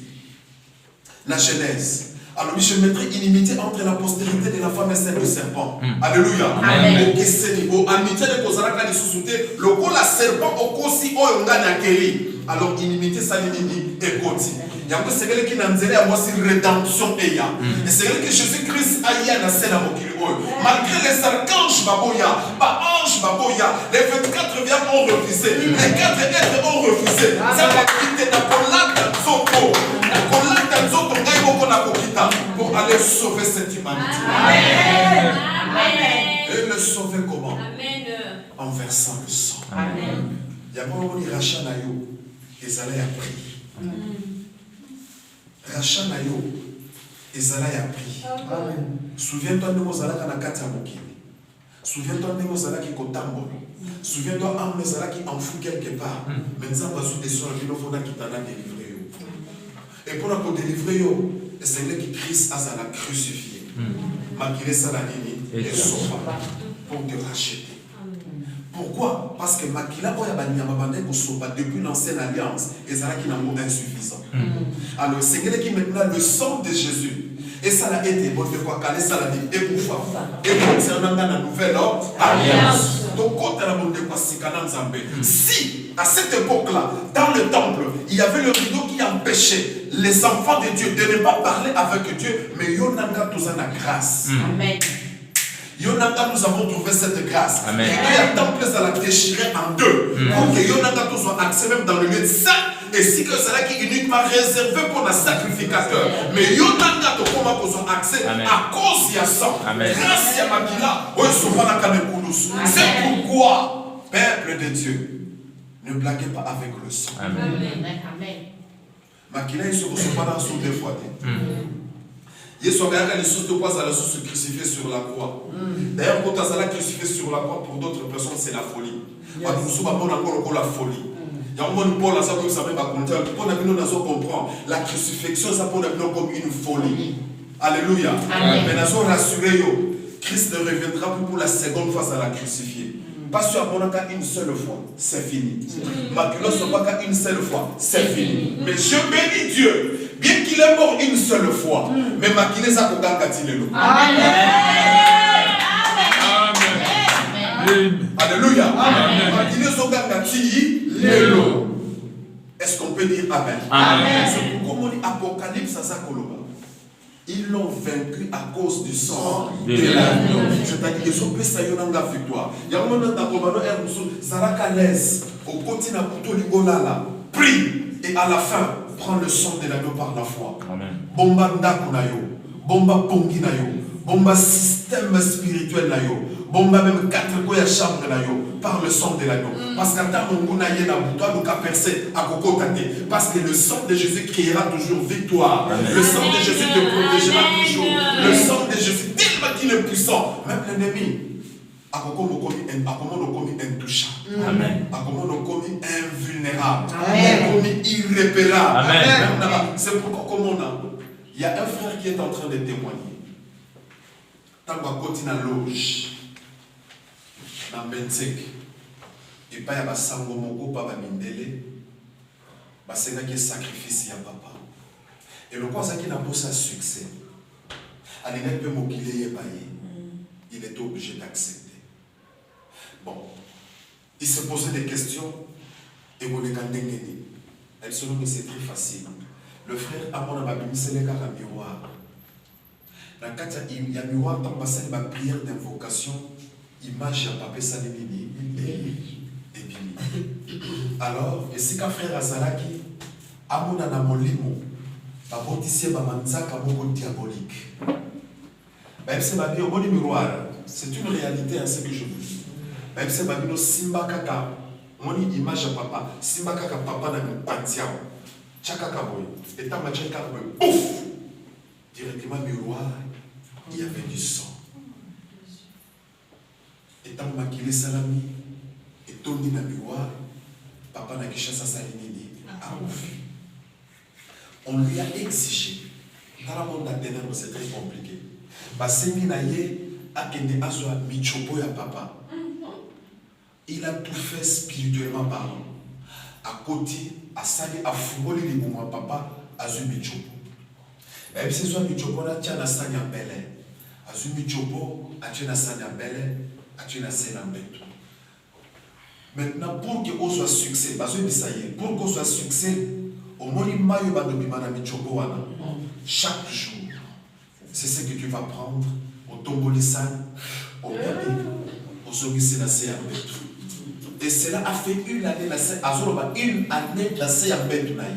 La Genèse. Alors, je mettrai inimité entre la postérité de la femme et celle du serpent. Alléluia. Amen. Au niveau amitié de Kozaraka de Soussouté, le coup la serpent au Kosi o Yongana Keri. Alors, inimité, ça l'ennemi est côté. Il y a un peu ce qui n'a pas à moi, c'est rédemption et ya. Et c'est vrai que Jésus-Christ a y a la scène à Mokiri. Malgré les archanges Baboya, anges Baboya, les 24 viens ont refusé, les 4 êtres ont refusé. Ça va quitter la Polata Zoko. Pour aller sauver cette humanité. Amen. Et le sauver comment? Amen. En versant le sang. Amen. Il y a pas de rachat nayo et ça l'a pris. Rachat nayo et ça l'a pris. Souviens-toi de nos alaka na kata mokili. Souviens-toi de nos alaka qui kotambo. Souviens-toi de nos alaka qui enfoui quelque part. Mais nous avons besoin de soi qui nous faudra qui t'en a délivré. Et pour nous délivrer, c'est là que Christ a crucifié. Malgré ça, la ligne, et sauva pour te racheter. Pourquoi? Parce que Makila depuis l'ancienne alliance, et ça qui n'a pas insuffisant. Alors, c'est là qui maintenant le sang de Jésus. Et ça a été bon de quoi caler ça l'a dit et pour et concernant la nouvelle alliance. Donc quand on a bon de quoi si à cette époque-là, dans le temple, il y avait le rideau qui empêchait les enfants de Dieu de ne pas parler avec Dieu, mais Yonanga tous en a grâce. Amen. Yonanga, nous avons trouvé cette grâce. Amen. Et il y a temple à la déchirer en deux. Pour que Yonanga tous soit accès même dans le lieu de saint. Et si que c'est là qui est uniquement réservé pour le sacrificateur. Mais Yonanga to koma ko son accès à cause de sang. Grâce à Makila, c'est pourquoi, peuple de Dieu, ne blaguez pas avec le sang. Amen. Makila, il se reçoit pas dans son deux fois. Il se regarde les sources de quoi ça se crucifié sur la croix. D'ailleurs, quand ça l'a crucifié sur la croix, pour d'autres personnes, c'est la folie. Parce que nous sommes encore la folie. Il y a un moment Paul ça que ça va comprendre. Pour nous comprendre la crucifixion ça pour nous comme une folie. Alléluia. Mais nous sommes rassurés Christ ne reviendra plus pour la seconde fois à la crucifier. Pas sur une seule fois, c'est fini. Maculos ne pas qu'à une seule fois, c'est fini. Mais je bénis Dieu, bien qu'il est mort une seule fois, mais Maculos a pour gagner le lot. Amen. Alléluia. Est-ce qu'on peut dire Amen? Amen. C'est pourquoi on dit Apocalypse à Zakoloba. Ils l'ont vaincu à cause du sang de l'agneau. C'est-à-dire qu'ils ont pris ça yonanga victoire. Il y a un moment dans Kobano et Moussou, Saraka laisse au continent Pouto Ligolala. Prie et à la fin, prends le sang de l'agneau par la foi. Amen. Bomba Ndakunayo, Bomba Ponginayo, Bomba système spirituel nayo, Bomba même 4 koya chambre nayo, par le sang de l'agneau. Parce qu'à ta monguna yé na boutoua, nous ka percé à Koko Tate. Parce que le sang de Jésus criera toujours victoire. Amen. Le sang de Jésus te protégera toujours. Le sang de Jésus, tellement qu'il est puissant. Même l'ennemi, à Koko Mokomi intouchable. Amen. À Koko Mokomi invulnérable. Amen. Mokomi irréparable. Amen. C'est pourquoi, comme on a, il y a un frère qui est en train de témoigner. Tant qu'on continue à loge, dans Bensek, et pas y a sango moko pa bamindele, basenga qui sacrifice ya papa. Et le quoi ça qui n'a pas sa succès, alinga pe mokile ye baye, il était obligé d'accepter. Bon, il se posait des questions et on est quand même. Elle se dit que c'est très facile. Le frère Amon a mis les gars à miroir. Dans le cas il y a miroir, tant que c'est ma prière d'invocation, image à papa Salimini et Bini. Alors, et si qu'un frère Azalaki, Amon a molimo, a botissé ma manzaka beaucoup diabolique. Même si ma vie au bon miroir, c'est une réalité, hein, ce que je vous dis. Même si ma vie au Simba Kaka, mon image à papa, Simba Kaka papa n'a pas de tiao. Chakaka boy, et tant que chakaka boy, pouf! Directement miroir, il y avait du sang. Et tant que salami, et tombé dans le miroir, papa n'a qu'à sa salinini, a ouf. On lui a exigé. Dans le monde d'Athènes, c'est très compliqué. Parce que papa. Il a tout fait spirituellement parlant. À côté, à Sali, à Fumoli, les bons papa, à Zumichopo. Même si Zumichopo, on a tient à Sani en Belé. À Zumichopo, à tient à Sani en Belé, à tient à Sani en Beto. Maintenant, pour qu'on soit succès, parce que ça y est, pour qu'on soit succès, au moins, il m'a eu chaque jour. C'est ce que tu vas prendre au Tombolisan, au Bébé, au Sogisé Nassé en Beto. Et cela a fait une année d'assez à Betunaï.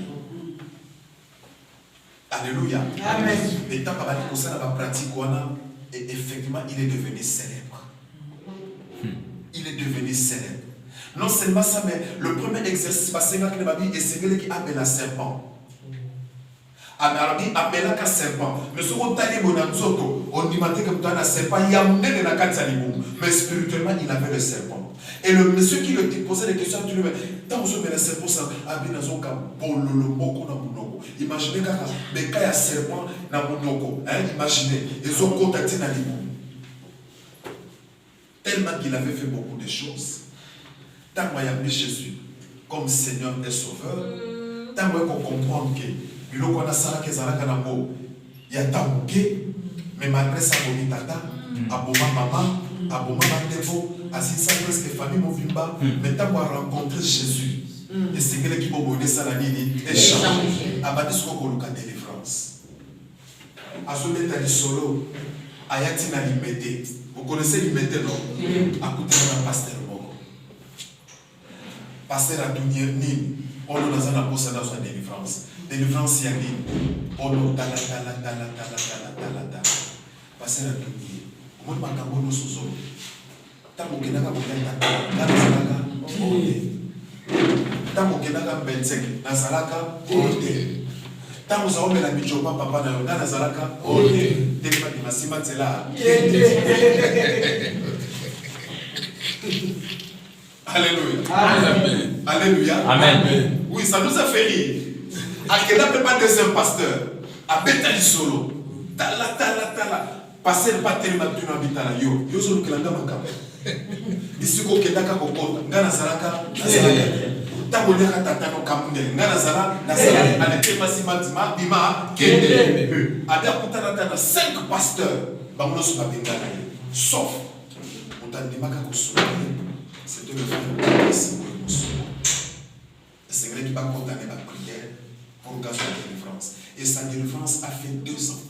Alléluia. Amen. Et tant que ça n'a pas pratiqué, et effectivement, il est devenu célèbre. Il est devenu célèbre. Non seulement ça, mais le premier exercice, c'est que qui appelle un serpent. Appelle un serpent. Mais si on t'a dit on dit que tu as un serpent, il y a un mais spirituellement, il avait le serpent. Et le monsieur qui le posait des questions, tu lui dis, tant que vous avez le serpent, ça a bien dans un cas, imaginez qu'il y a un serpent dans mon imaginez, ils ont contacté dans les mots. Tellement qu'il avait fait beaucoup de choses. Tant qu'il a mis Jésus comme Seigneur et Sauveur, tant qu'on comprend que il y a tant mais malgré ça, il y a tata, aboma maman, aboma mandevo, assisa presque famille Movimba, mais tant qu'on a rencontré Jésus, et c'est quelqu'un qui m'a donné ça la ligne, échange, abadi ce qu'on a délivrance. Azolé tali solo, ayati na limité. Vous connaissez limité, non? À côté de la pasteur Moko. Pasteur a donné Nini, on a dans un apôtre dans une délivrance. Délivrance, il y a Nini. On a tala. Pasteur a donné. On m'a dit que nous sommes tant que nous avons tant que nous avons Bensek, Nazalaka, tant que nous avons la Michopa, papa, Nazalaka, tellement que Massima, c'est là. Alléluia. Amen. Alléluia. Amen. Oui, ça nous a fait rire. À quel âge pas deuxième pasteur? À Bethany solo. Tala. Passer le pas tellement de l'habitat yo. Yo solo que la gamme en ici ko kedaka kokota. Ngana zaraka. Taboleka tatano kamundele. Ngana zara. Nazara. Alete masima bima. Kende. Ada kutana tana 5 pasteurs. Bamuno su babingana. Sauf. C'était le frère de et c'est vrai qu'il va condamner la prière pour gagner la délivrance. Et sa délivrance a fait 2 ans.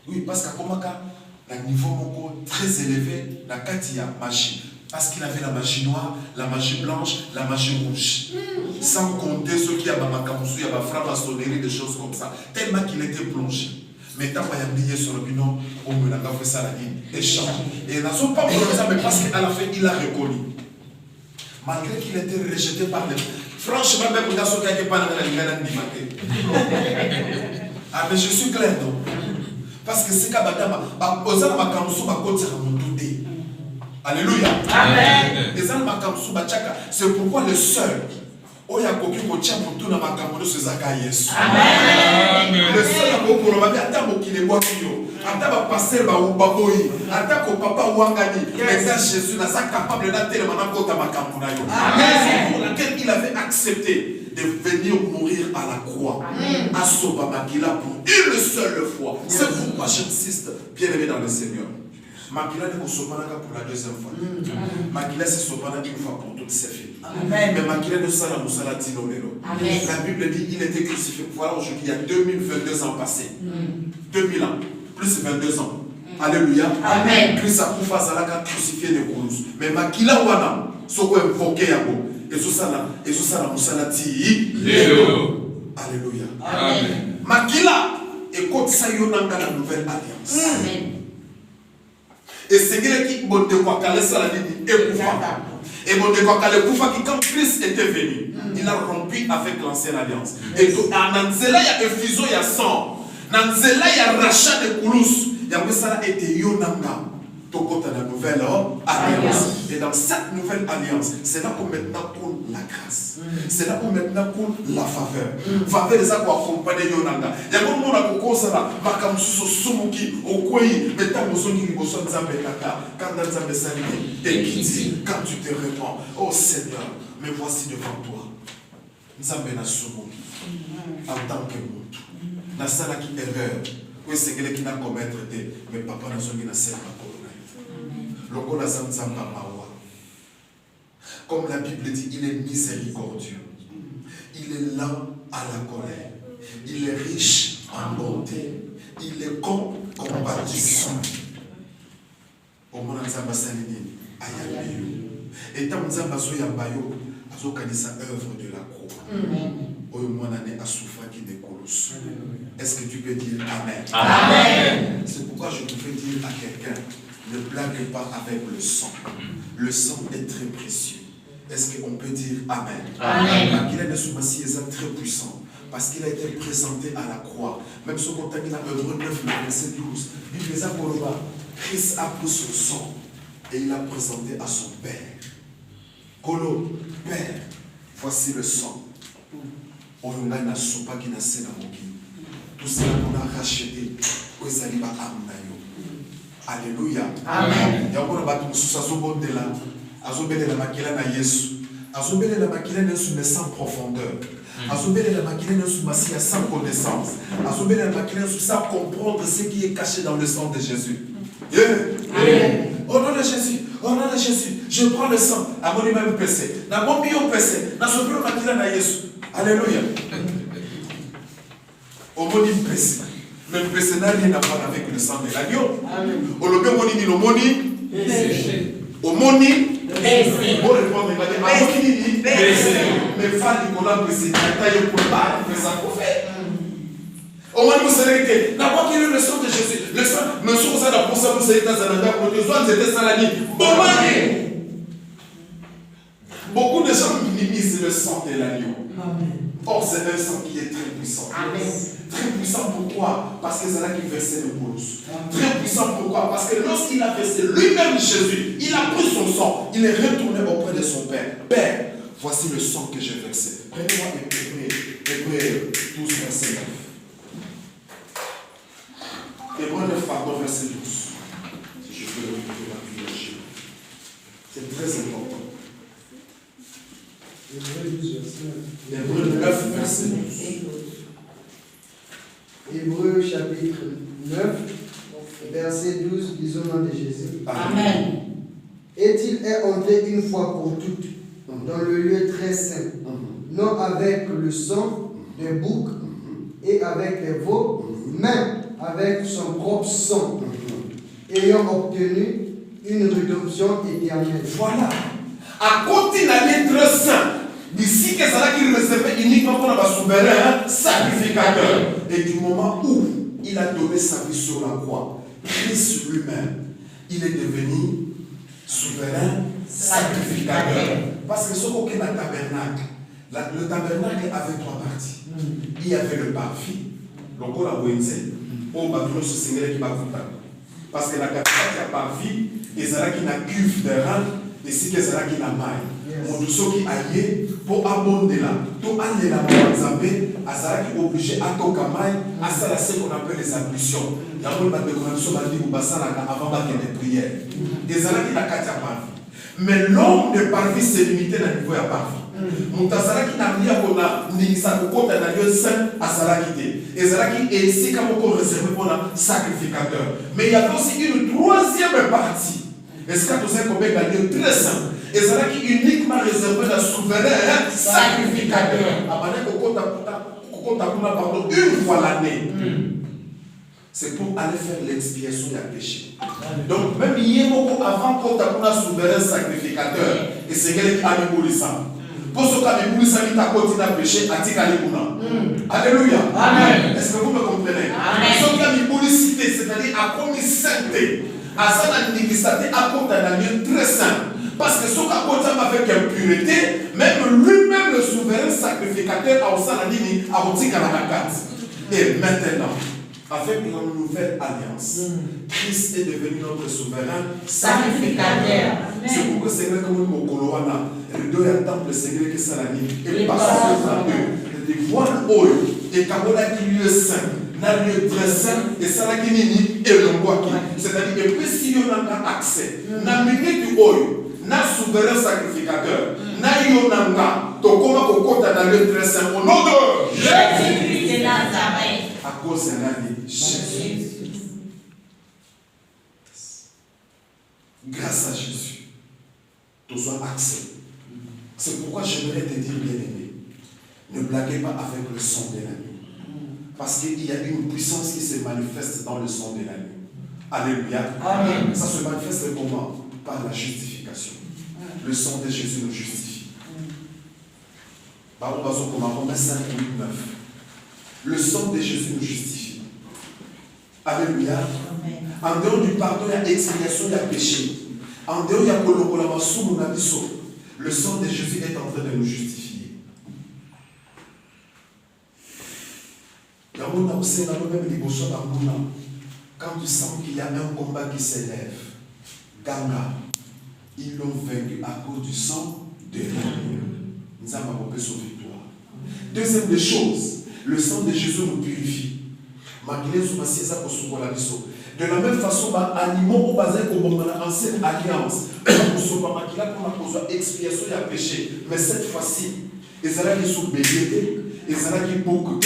Oui, parce qu'à Komaka, le niveau très élevé, la Katia magie. Parce qu'il avait la magie noire, la magie blanche, la magie rouge. Sans compter ceux qui avaient ma camouflage, il y avait franc-maçonnerie, des choses comme ça. Tellement qu'il était plongé. Mais tant qu'il y a brillé sur le binon, on me l'a fait ça la ligne. Échange. Et ils n'ont pas prononcé, mais parce qu'à la fin, il a reconnu. Malgré qu'il était rejeté par les. Franchement, même dans ce cas, il n'y a pas de ah, mais je suis clair, non? Parce que c'est comme alléluia. Amen. C'est pourquoi le seul. Le seul Jésus n'a capable il avait accepté de venir mourir à la croix à Sobamakila pour une seule fois. C'est pourquoi j'insiste, bien aimé dans le Seigneur. Makila ne Sobanaka pour la 2e fois. Makila c'est Sobanaka une fois pour toutes ses filles. Mais Makila ne Sala Moussala Tinomero. La Bible dit qu'il était crucifié. Voilà aujourd'hui, il y a 2022 ans passés. 2000 ans, plus 22 ans. Alléluia. Amen. Christ a pu faire ça crucifié de Koulous. Mais Makila Wana, ce qu'on invoqué à vous. Et tout ça, Moussala Ti. Alléluia. Amen. Makila, écoute ça, Yonanga la nouvelle alliance. Amen. Et c'est qui bon de quoi caler ça la vie époufa. Et bon de quoi caler époufa qui quand Christ était venu, il a rompu avec l'ancienne alliance. Et donc Nanzela il y a effusion il y a sang. Nanzela il y a rachat de Koulous. Il y a ça été Yonanga. Tokota la nouvelle alliance. Et dans cette nouvelle alliance, c'est là où maintenant coule la grâce. C'est là où maintenant coule la faveur. Faveur des accords accompagnés Yonanga. Il y a beaucoup de monde qui cause ça. Makam Suso Sumuki, Okoi, Metam Mozongi, Boson Zambekaka, quand Nzambe Salini, et qui dit, quand tu te répands, oh Seigneur, me voici devant toi. Nzambe na Sumuki, en tant que monde. Na sala qui erreur. Oui, c'est quelqu'un qui n'a commettre des. Mais papa n'a pas de comme la Bible dit, il est miséricordieux. Il est lent à la colère. Il est riche en bonté. Il est compatissant. Au moment où Nzamba Salini, Ayabayo. Et tant Nzamba Soyabayo, Azokanisa œuvre de la croix. Au moment où a souffert qui découle. Est-ce que tu peux dire Amen? Amen. C'est pourquoi je te fais dire à quelqu'un, ne blague pas avec le sang. Le sang est très précieux. Est-ce qu'on peut dire Amen? Amen. Il est très puissant. Parce qu'il a été présenté à la croix. Même ce qu'on a dit dans Hébreux 9, verset 12. Christ a pris son sang et il l'a présenté à son Père. Kolo, Père, voici le sang. Tout cela qu'on a racheté. Alléluia. Amen. Mais sans profondeur. Sans connaissance. Sans comprendre ce qui est caché dans le sang de Jésus. Amen. Au nom de Jésus, au nom de Jésus, je prends le sang. À mon même péché. Dans mon bio péché. Dans ce bureau de Jésus. Alléluia. Au moni péché. Mais le péché n'a rien à voir avec le sang de l'agneau. Au lobby moni ni le moni. Au moni. Pour répondre, il va dire moni péché. Mais fan Nicolas péché. Taille pour pas. Mais ça qu'on fait. Au moins vous savez que n'importe quel est le sang de Jésus. Le sang, nous sommes ça dans pour ça vous savez dans un endroit pour les autres c'était salani. Beaucoup de gens minimisent le sang de l'agneau. Or c'est un sang qui est très puissant. Amen. Très puissant pourquoi? Parce que c'est là qu'il versait le bolus. Très puissant pourquoi? Parce que lorsqu'il a versé lui-même Jésus, il a pris son sang, il est retourné auprès de son Père. Père, voici le sang que j'ai versé. Prenez-moi Hébreux 12, verset 9. Hébreux 9, pardon, verset 12. Si je peux le retrouver la prière. C'est très important. Hébreux 9, verset 12. Hébreux chapitre 9, verset 12, disons au nom de Jésus. Amen. Et il est entré une fois pour toutes dans le lieu très saint, non avec le sang des boucs et avec les veaux, mais avec son propre sang, ayant obtenu une rédemption éternelle. Voilà. À côté de la lettre saint, d'ici que ça qui réservé uniquement pour le souverain sacrificateur. Et du moment où il a donné sa vie sur la croix, Christ lui-même, il est devenu souverain sacrificateur. Parce que ce qu'on a le tabernacle, le tabernacle avait trois parties. Il y avait le parvis, donc on a Wenzel, on va donner ce Seigneur qui va vous parler. Parce que la capitale qui a parvis, et ça qui n'a cuve de rein, et si que ça qui n'a maille. Mon douceau qui a lié pour abonder là, tout aller là, Azara qui est obligé à Tokamai, à ça ce qu'on appelle les ablutions. Il y a un peu de connexion avant de prière. Des Azara qui n'a qu'à parvis. Mais l'homme de parvis s'est limité à niveau de parvis. Mon Azara qui n'a rien qu'on a, ni ça pour compte un lieu saint à Azara qui était. Et Azara qui est ici comme on réservé pour un sacrificateur. Mais il y a aussi une troisième partie. Est-ce que tu sais combien il y a lieu très saint? Et c'est là qui est uniquement réservé à souverain sacrificateur. Pardon, une fois l'année. C'est pour aller faire l'expiation du péché. Donc, même avant qu'on ait un souverain sacrificateur, et c'est quelqu'un qui a mis ça. Pour ce qui a mis ça, il a continué à pécher, à dire alléluia. Amen. Est-ce que vous me comprenez? Ce qui a mis cité, c'est-à-dire à commis sainteté, à ça, à compte d'un lieu très saint. Parce que ce qu'on a avec impureté, même lui-même le souverain sacrificateur a aussi la ligne à la carte. Et maintenant, avec la nouvelle alliance, Christ est devenu notre souverain sacrificateur. C'est pourquoi le Seigneur comme mon Koloana, le deux à temple, le Seigneur qui s'en a dit, et parce que des voiles haut, et Kabola qui lui est saint. Dans le très saint, et ça là qui nini, et le bois qui. C'est-à-dire que si on a accès, na minute du haut, na souverain sacrificateur, na yonanga, to comment on compte dans le très saint, au nom de Jésus-Christ de Nazareth. À cause d'un ami, Jésus. Grâce à Jésus, tu sois accès. C'est pourquoi j'aimerais te dire, bien-aimé, ne blaguez pas avec le sang de l'agneau. Parce qu'il y a une puissance qui se manifeste dans le sang de l'agneau. Alléluia. Amen. Ça se manifeste comment? Par la justification. Le sang de Jésus nous justifie. Par exemple, Romains 5, 8, 9. Le sang de Jésus nous justifie. Alléluia. Amen. En dehors du pardon, il y a expiation, il y a péché. En dehors, il y a le sang de Jésus est en train de nous justifier. Quand tu sens qu'il y a un combat qui s'élève, Ganga, ils l'ont vaincu à cause du sang de l'agneau. Nous avons apporté son victoire. Deuxième des choses, le sang de Jésus nous purifie. De la même façon, animaux basés comme l'ancienne alliance, pour expiation et péché. Mais cette fois-ci, ils sont béliers, ils sont beaucoup.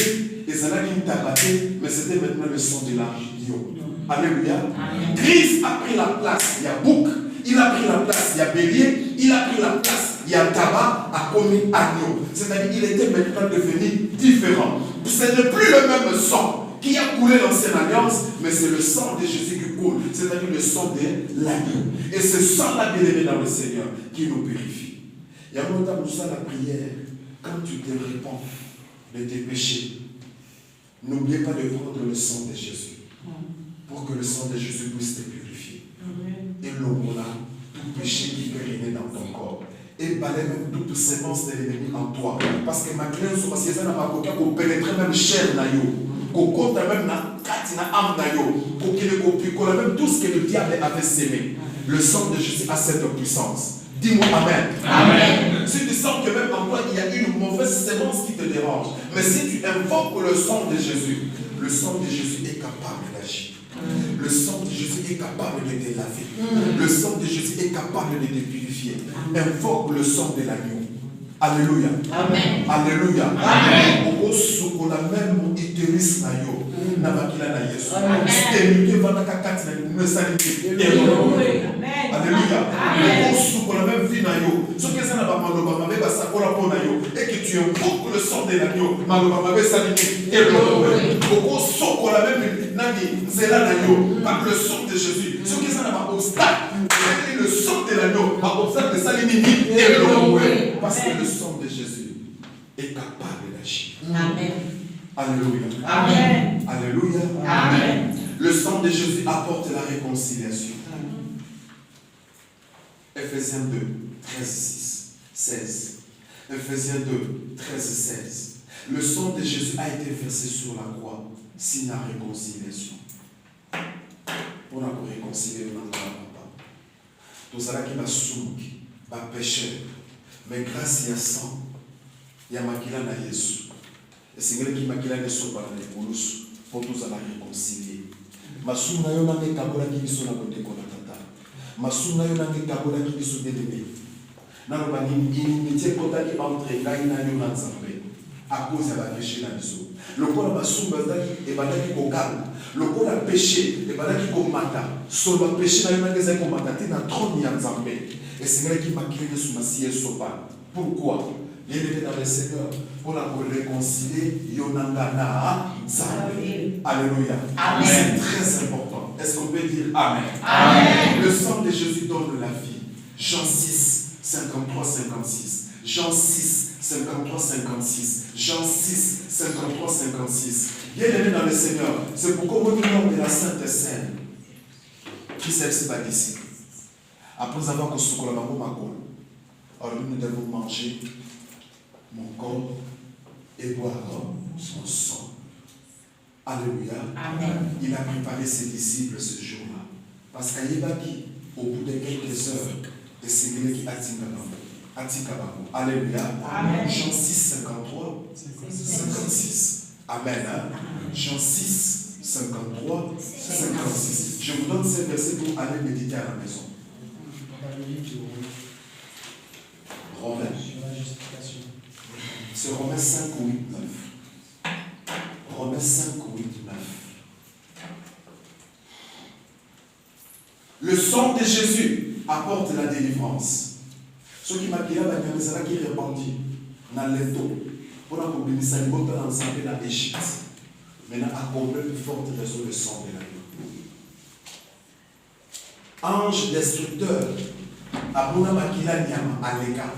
Et ça n'a qu'une tabaté, mais c'était maintenant le sang de l'agneau. Alléluia. Christ a pris la place, il y a bouc, il a pris la place, il y a bélier, il a pris la place, il y a tabac, a commis agneau. C'est-à-dire qu'il était maintenant devenu différent. Ce n'est plus le même sang qui a coulé l'ancienne alliance, mais c'est le sang de Jésus qui coule, c'est-à-dire le sang de l'agneau. Et ce sang-là, bien aimé dans le Seigneur, qui nous purifie. Il y a longtemps où ça, la prière, quand tu te répands de tes péchés, n'oubliez pas de prendre le sang de Jésus pour que le sang de Jésus puisse te purifier. Et l'homme-là, tout péché qui peut régner dans ton corps. Et balayer même toute sémence de l'ennemi en toi. Parce que ma crainte, parce que ça n'a pas qu'on pénétrer même chair naïo, qu'on compte même na katina âme naïo, qu'on a même tout ce que le diable avait sémé. Le sang de Jésus a cette puissance. Dis-moi Amen. Amen. Si tu sens que même en toi, il y a une mauvaise sémence qui te dérange. Mais si tu invoques le sang de Jésus, le sang de Jésus est capable d'agir. Le sang de Jésus est capable de te laver. Le sang de Jésus est capable de te purifier. Invoque le sang de l'agneau. Alléluia. Amen. Alléluia. Amen. Au sous la même utérus na yo, na makila na Yesu. Amen. Stérilité va na kakati na nous sanité. Alléluia. Au sous la même vie na yo. Ce que ça na ba maloba mabe ba sakola po na yo et que tu invoques le sang de l'agneau. Maloba mabe sanité. Au sous la même nani nzela na yo par le sang de Jésus. Ce que ça na ba obstacle. Le sang de l'agneau ba obstacle de salimini. Parce que le sang de Jésus est capable d'agir. Amen. Alléluia. Amen. Alléluia. Amen. Le sang de Jésus apporte la réconciliation. Ephésiens 2, 13, 16. Ephésiens 2, 13, 16. Le sang de Jésus a été versé sur la croix, signe la réconciliation. Pour nous réconcilier, nous papa. Tout ça qui m'a soumis, m'a péché. Mais grâce à sang, il y a makila na Yesu. Et c'est qui makila na Yesu par les polus pour tous à la réconcilier. Masou na yo na me kabola ki biso na kote ko na tata. Masou na yo na me kabola ki biso dedeme. Na lo ba ni inimitié kota ki entre ngai na yo na Nzambe. À cause de la péché na biso. Le corps masou bazaki e badaki ko kala. Le corps a péché e badaki ko mata. So ba péché na yo na ngeza ko mata ti na trône ya Nzambe. Et c'est qui m'a créé sous ma siège sopa. Pourquoi? Il est dans le Seigneur pour la réconcilier. Yonangana Nzambe. Alléluia. Amen. C'est très important. Est-ce qu'on peut dire Amen? Amen. Le sang de Jésus donne la vie. Jean 6, 53, 56. Jean 6, 53, 56. Jean 6, 53, 56. Bien-aimé dans le Seigneur, c'est pourquoi au nom de la Sainte Seine, qui s'est pas d'ici. Après avoir consommé la maman, alors nous devons manger mon corps et boire son sang. Alléluia. Amen. Il a préparé ses disciples ce jour-là. Parce qu'à Yébaki, au bout de quelques heures, et c'est lui qui a Alléluia. Amen. Jean 6, 53, 56. Amen. Jean 6, 53, 56. Je vous donne ces versets pour aller méditer à la maison. Romains. C'est Romains 5, 8, 9. Romains 5, 8, 9. Le sang de Jésus apporte la délivrance. Ce qui m'a dit là, c'est qui répandit dans l'étau. Pour la communauté, ça nous dans l'Égypte. Maintenant, à combien plus forte raison le sang de l'agneau. Ange destructeur, Abuna Makila Nyama, Aleka,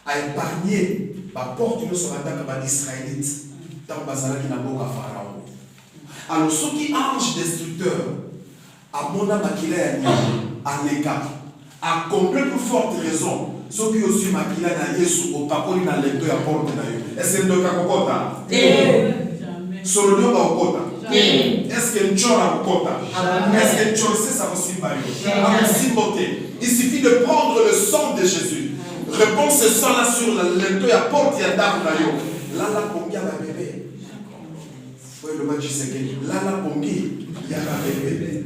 a épargné la porte de l'attaque des Israélites dans Bazala qui n'a pas Pharaon. Alors, ce qui ange destructeur, Abuna Makila Nyama, Aleka, a combien plus forte raison, ce qui aussi Makila na Yesu, au Papoli na lecteur à porte na yo. Est-ce que nous avons Solo nyoka ukota. Est-ce que nchora ukota? Est-ce que nchora c'est ça aussi bayo? Il suffit de prendre le sang de Jésus. Répond ce sang là sur la lento ya porte ya dame na yo. Là la pongi ya ba bébé. Faut le match c'est que là la pongi ya ba bébé.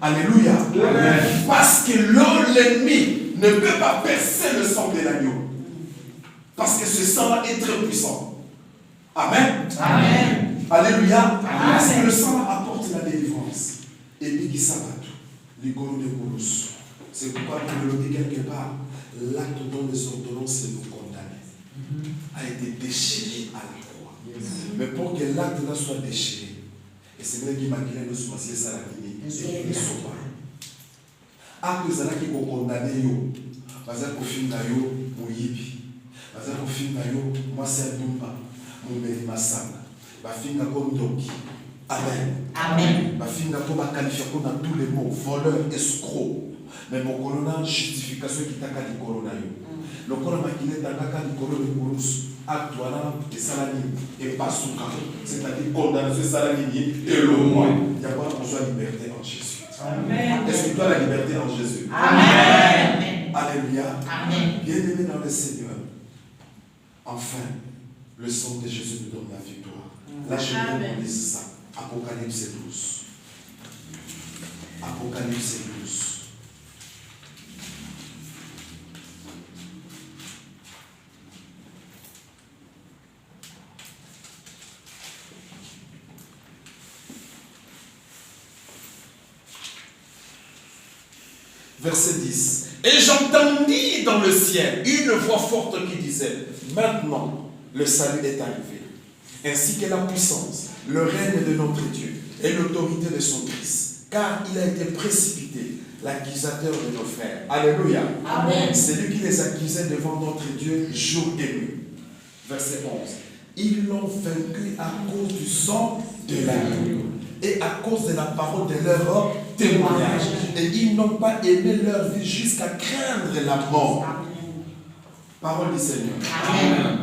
Alléluia. Parce que l'ennemi ne peut pas percer le sang de l'agneau. Parce que ce sang là est très puissant. Amen. Amen. Alléluia. Parce que le sang apporte la délivrance. Et puis qui s'abattent. Les golos de Golos. C'est pourquoi nous le dit quelque part. L'acte dont les ordonnances nous condamnent a été déchiré à la croix. Mais pour que l'acte là soit déchiré, et c'est vrai qu'il m'a dit nous sommes assis à la ligne, et ne sont pas. Acte là qui vont condamner yo. Parce que film na yo, moyibi. Parce que film na yo, moi c'est Dumba. Moumeli Massanga, Bafinga comme Doki. Amen. Amen. Bafinga comme qualifié dans tous les mots, voleur, escroc. Mais mon corona, justification qui t'a dit corona. Le corona qui est dans le corona de Bourous, Actuana et Salami et Pasuka, c'est-à-dire condamnation Salami et le roi. Il n'y a pas besoin de liberté en Jésus. Amen. Est-ce que tu as la liberté en Jésus? Amen. Alléluia. Amen. Bien-aimé dans le Seigneur. Enfin. Le sang de Jésus nous donne la victoire. Là, je vais vous dire ça. Apocalypse 12. Apocalypse 12. Verset 10. Et j'entendis dans le ciel une voix forte qui disait, maintenant le salut est arrivé, ainsi que la puissance, le règne de notre Dieu et l'autorité de son Christ, car il a été précipité, l'accusateur de nos frères. Alléluia. Amen. C'est lui qui les accusait devant notre Dieu jour et nuit. Verset 11. Ils l'ont vaincu à cause du sang de l'agneau et à cause de la parole de leur témoignage. Et ils n'ont pas aimé leur vie jusqu'à craindre la mort. Parole du Seigneur. Amen.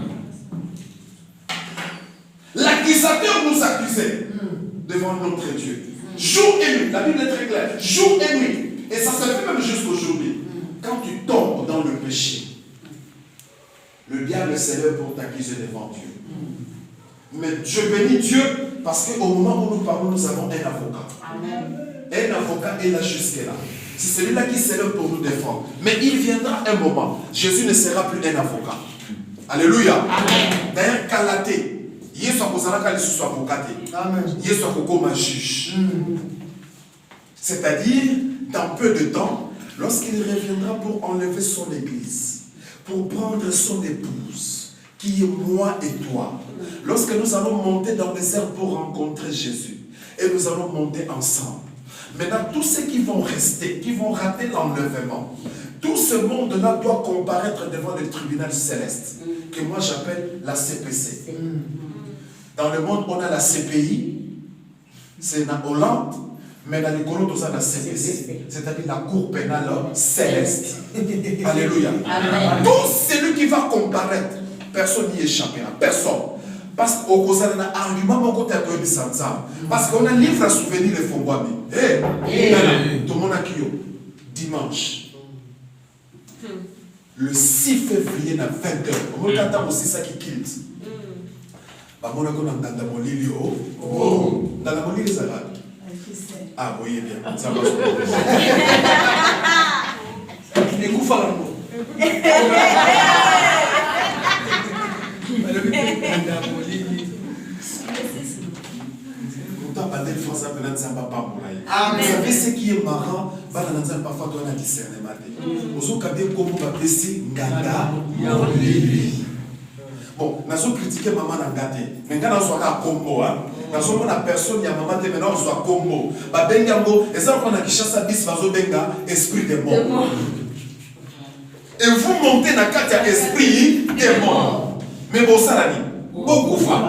L'accusateur nous accusait devant notre Dieu. Jour et nuit. La Bible est très claire. Jour et nuit. Et ça se fait même jusqu'aujourd'hui. Quand tu tombes dans le péché, le diable s'est levé pour t'accuser devant Dieu. Mais je bénis Dieu parce qu'au moment où nous parlons, nous avons un avocat. Amen. Un avocat est là jusque-là. C'est celui-là qui s'est levé pour nous défendre. Mais il viendra un moment. Jésus ne sera plus un avocat. Alléluia. Amen. D'ailleurs, Kalaté. Yesu akozalaka lisusu avocat te. Amen. Yesu akokoma juge. C'est-à-dire, dans peu de temps, lorsqu'il reviendra pour enlever son église, pour prendre son épouse, qui est moi et toi, lorsque nous allons monter dans les airs pour rencontrer Jésus, et nous allons monter ensemble. Maintenant, tous ceux qui vont rester, qui vont rater l'enlèvement, tout ce monde-là doit comparaître devant le tribunal céleste, que moi j'appelle la CPC. Dans le monde, on a la CPI, c'est en Hollande, mais dans les colons, on a la CPC, c'est-à-dire la Cour pénale céleste. Alléluia. Amen. Tout celui qui va comparaître, personne n'y échappera, personne. Parce qu'au cause d'un argument, mon côté de Sansa, parce qu'on a un livre à souvenir de Fongwami. Tout le monde a qui dimanche. Le 6 février, à 20h, on entend aussi ça qui quitte. On a dans mon lit, dans la molly des Arabes. Ah, vous voyez bien, ça va. Les coups à l'amour. Vous savez ce qui est marrant, parfois on a discernement. Bon, nous avons critiqué maman Nangate, mais quand nous avons combo, nous avons la personne qui a maman, maintenant nous avons combo. Bengango, et ça on a qui chasse à bis, vaso benga, esprit de mort. Et vous montez dans le esprit de mort. Mais bon, ça l'a dit, beaucoup de fois.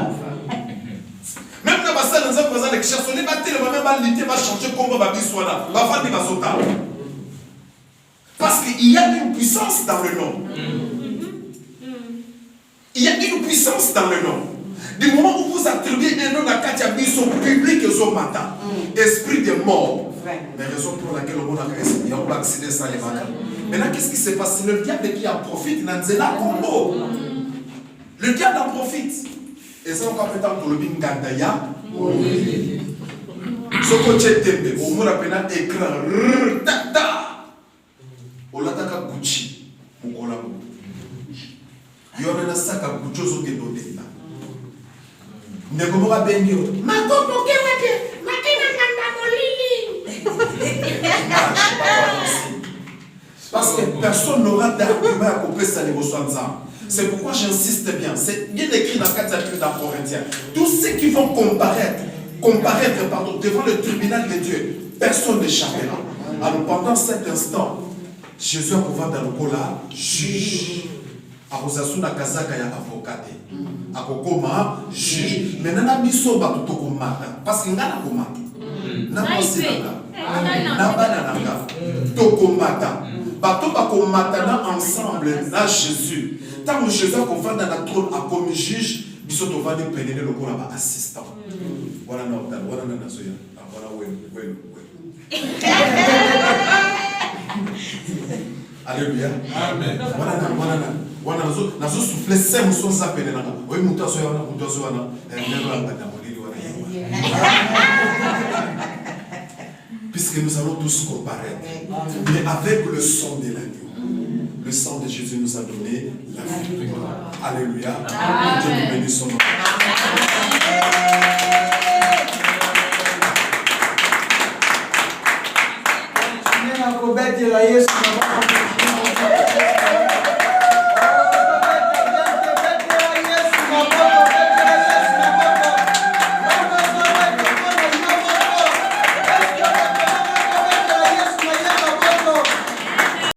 Même quand nous avons besoin de chercher, les bâtiments, même pas l'idée va changer combo, va bisouana, va faire des basota. Parce qu'il y a une puissance dans le nom. Il y a une puissance dans le nom. Du moment où vous attribuez un nom à Katia Bisso public et son matin, esprit de mort. La raison pour laquelle on a accédé à ça les matins. Maintenant, qu'est-ce qui se passe? C'est le diable qui en profite dans Zela Combo. Le diable en profite. Et ça, on va peut-être pour le Bingandaya. Ce que tu tembe, au moins la écran. Tata. On l'attaque Gucci. Moukolamo. Il y a un sac à Gucci qui est donné. Ne comment va bien ma popo qui est ma parce que personne n'aura d'argument à couper sa négociation. C'est pourquoi j'insiste bien. C'est bien écrit dans 4 chapitres dans Corinthiens. Tous ceux qui vont comparaître devant le tribunal de Dieu, personne n'échappera. Alors pendant cet instant, Jésus a pouvoir dans le cola juge. Akozasuna kazaka ya avocat. Akokoma juge. Maintenant biso ba tokomata parce que ngana komata. Na pasika. Na banana. Tokomata. Bato bakomata na ensemble na Jésus. Tant que Jésus a confié dans la trône à comme juge, biso to va dépendre le corps ba assistant. Voilà na voilà na nazoya. Voilà ouais. Alléluia. Amen. Voilà, nous avons soufflé 5 mousons sans peine. Oui, nous avons puisque nous allons tous comparaître. Mais avec le sang de l'agneau. Le sang de Jésus nous a donné la vie. Alléluia. Dieu nous bénisse son nom. tobetela Yesu maboko.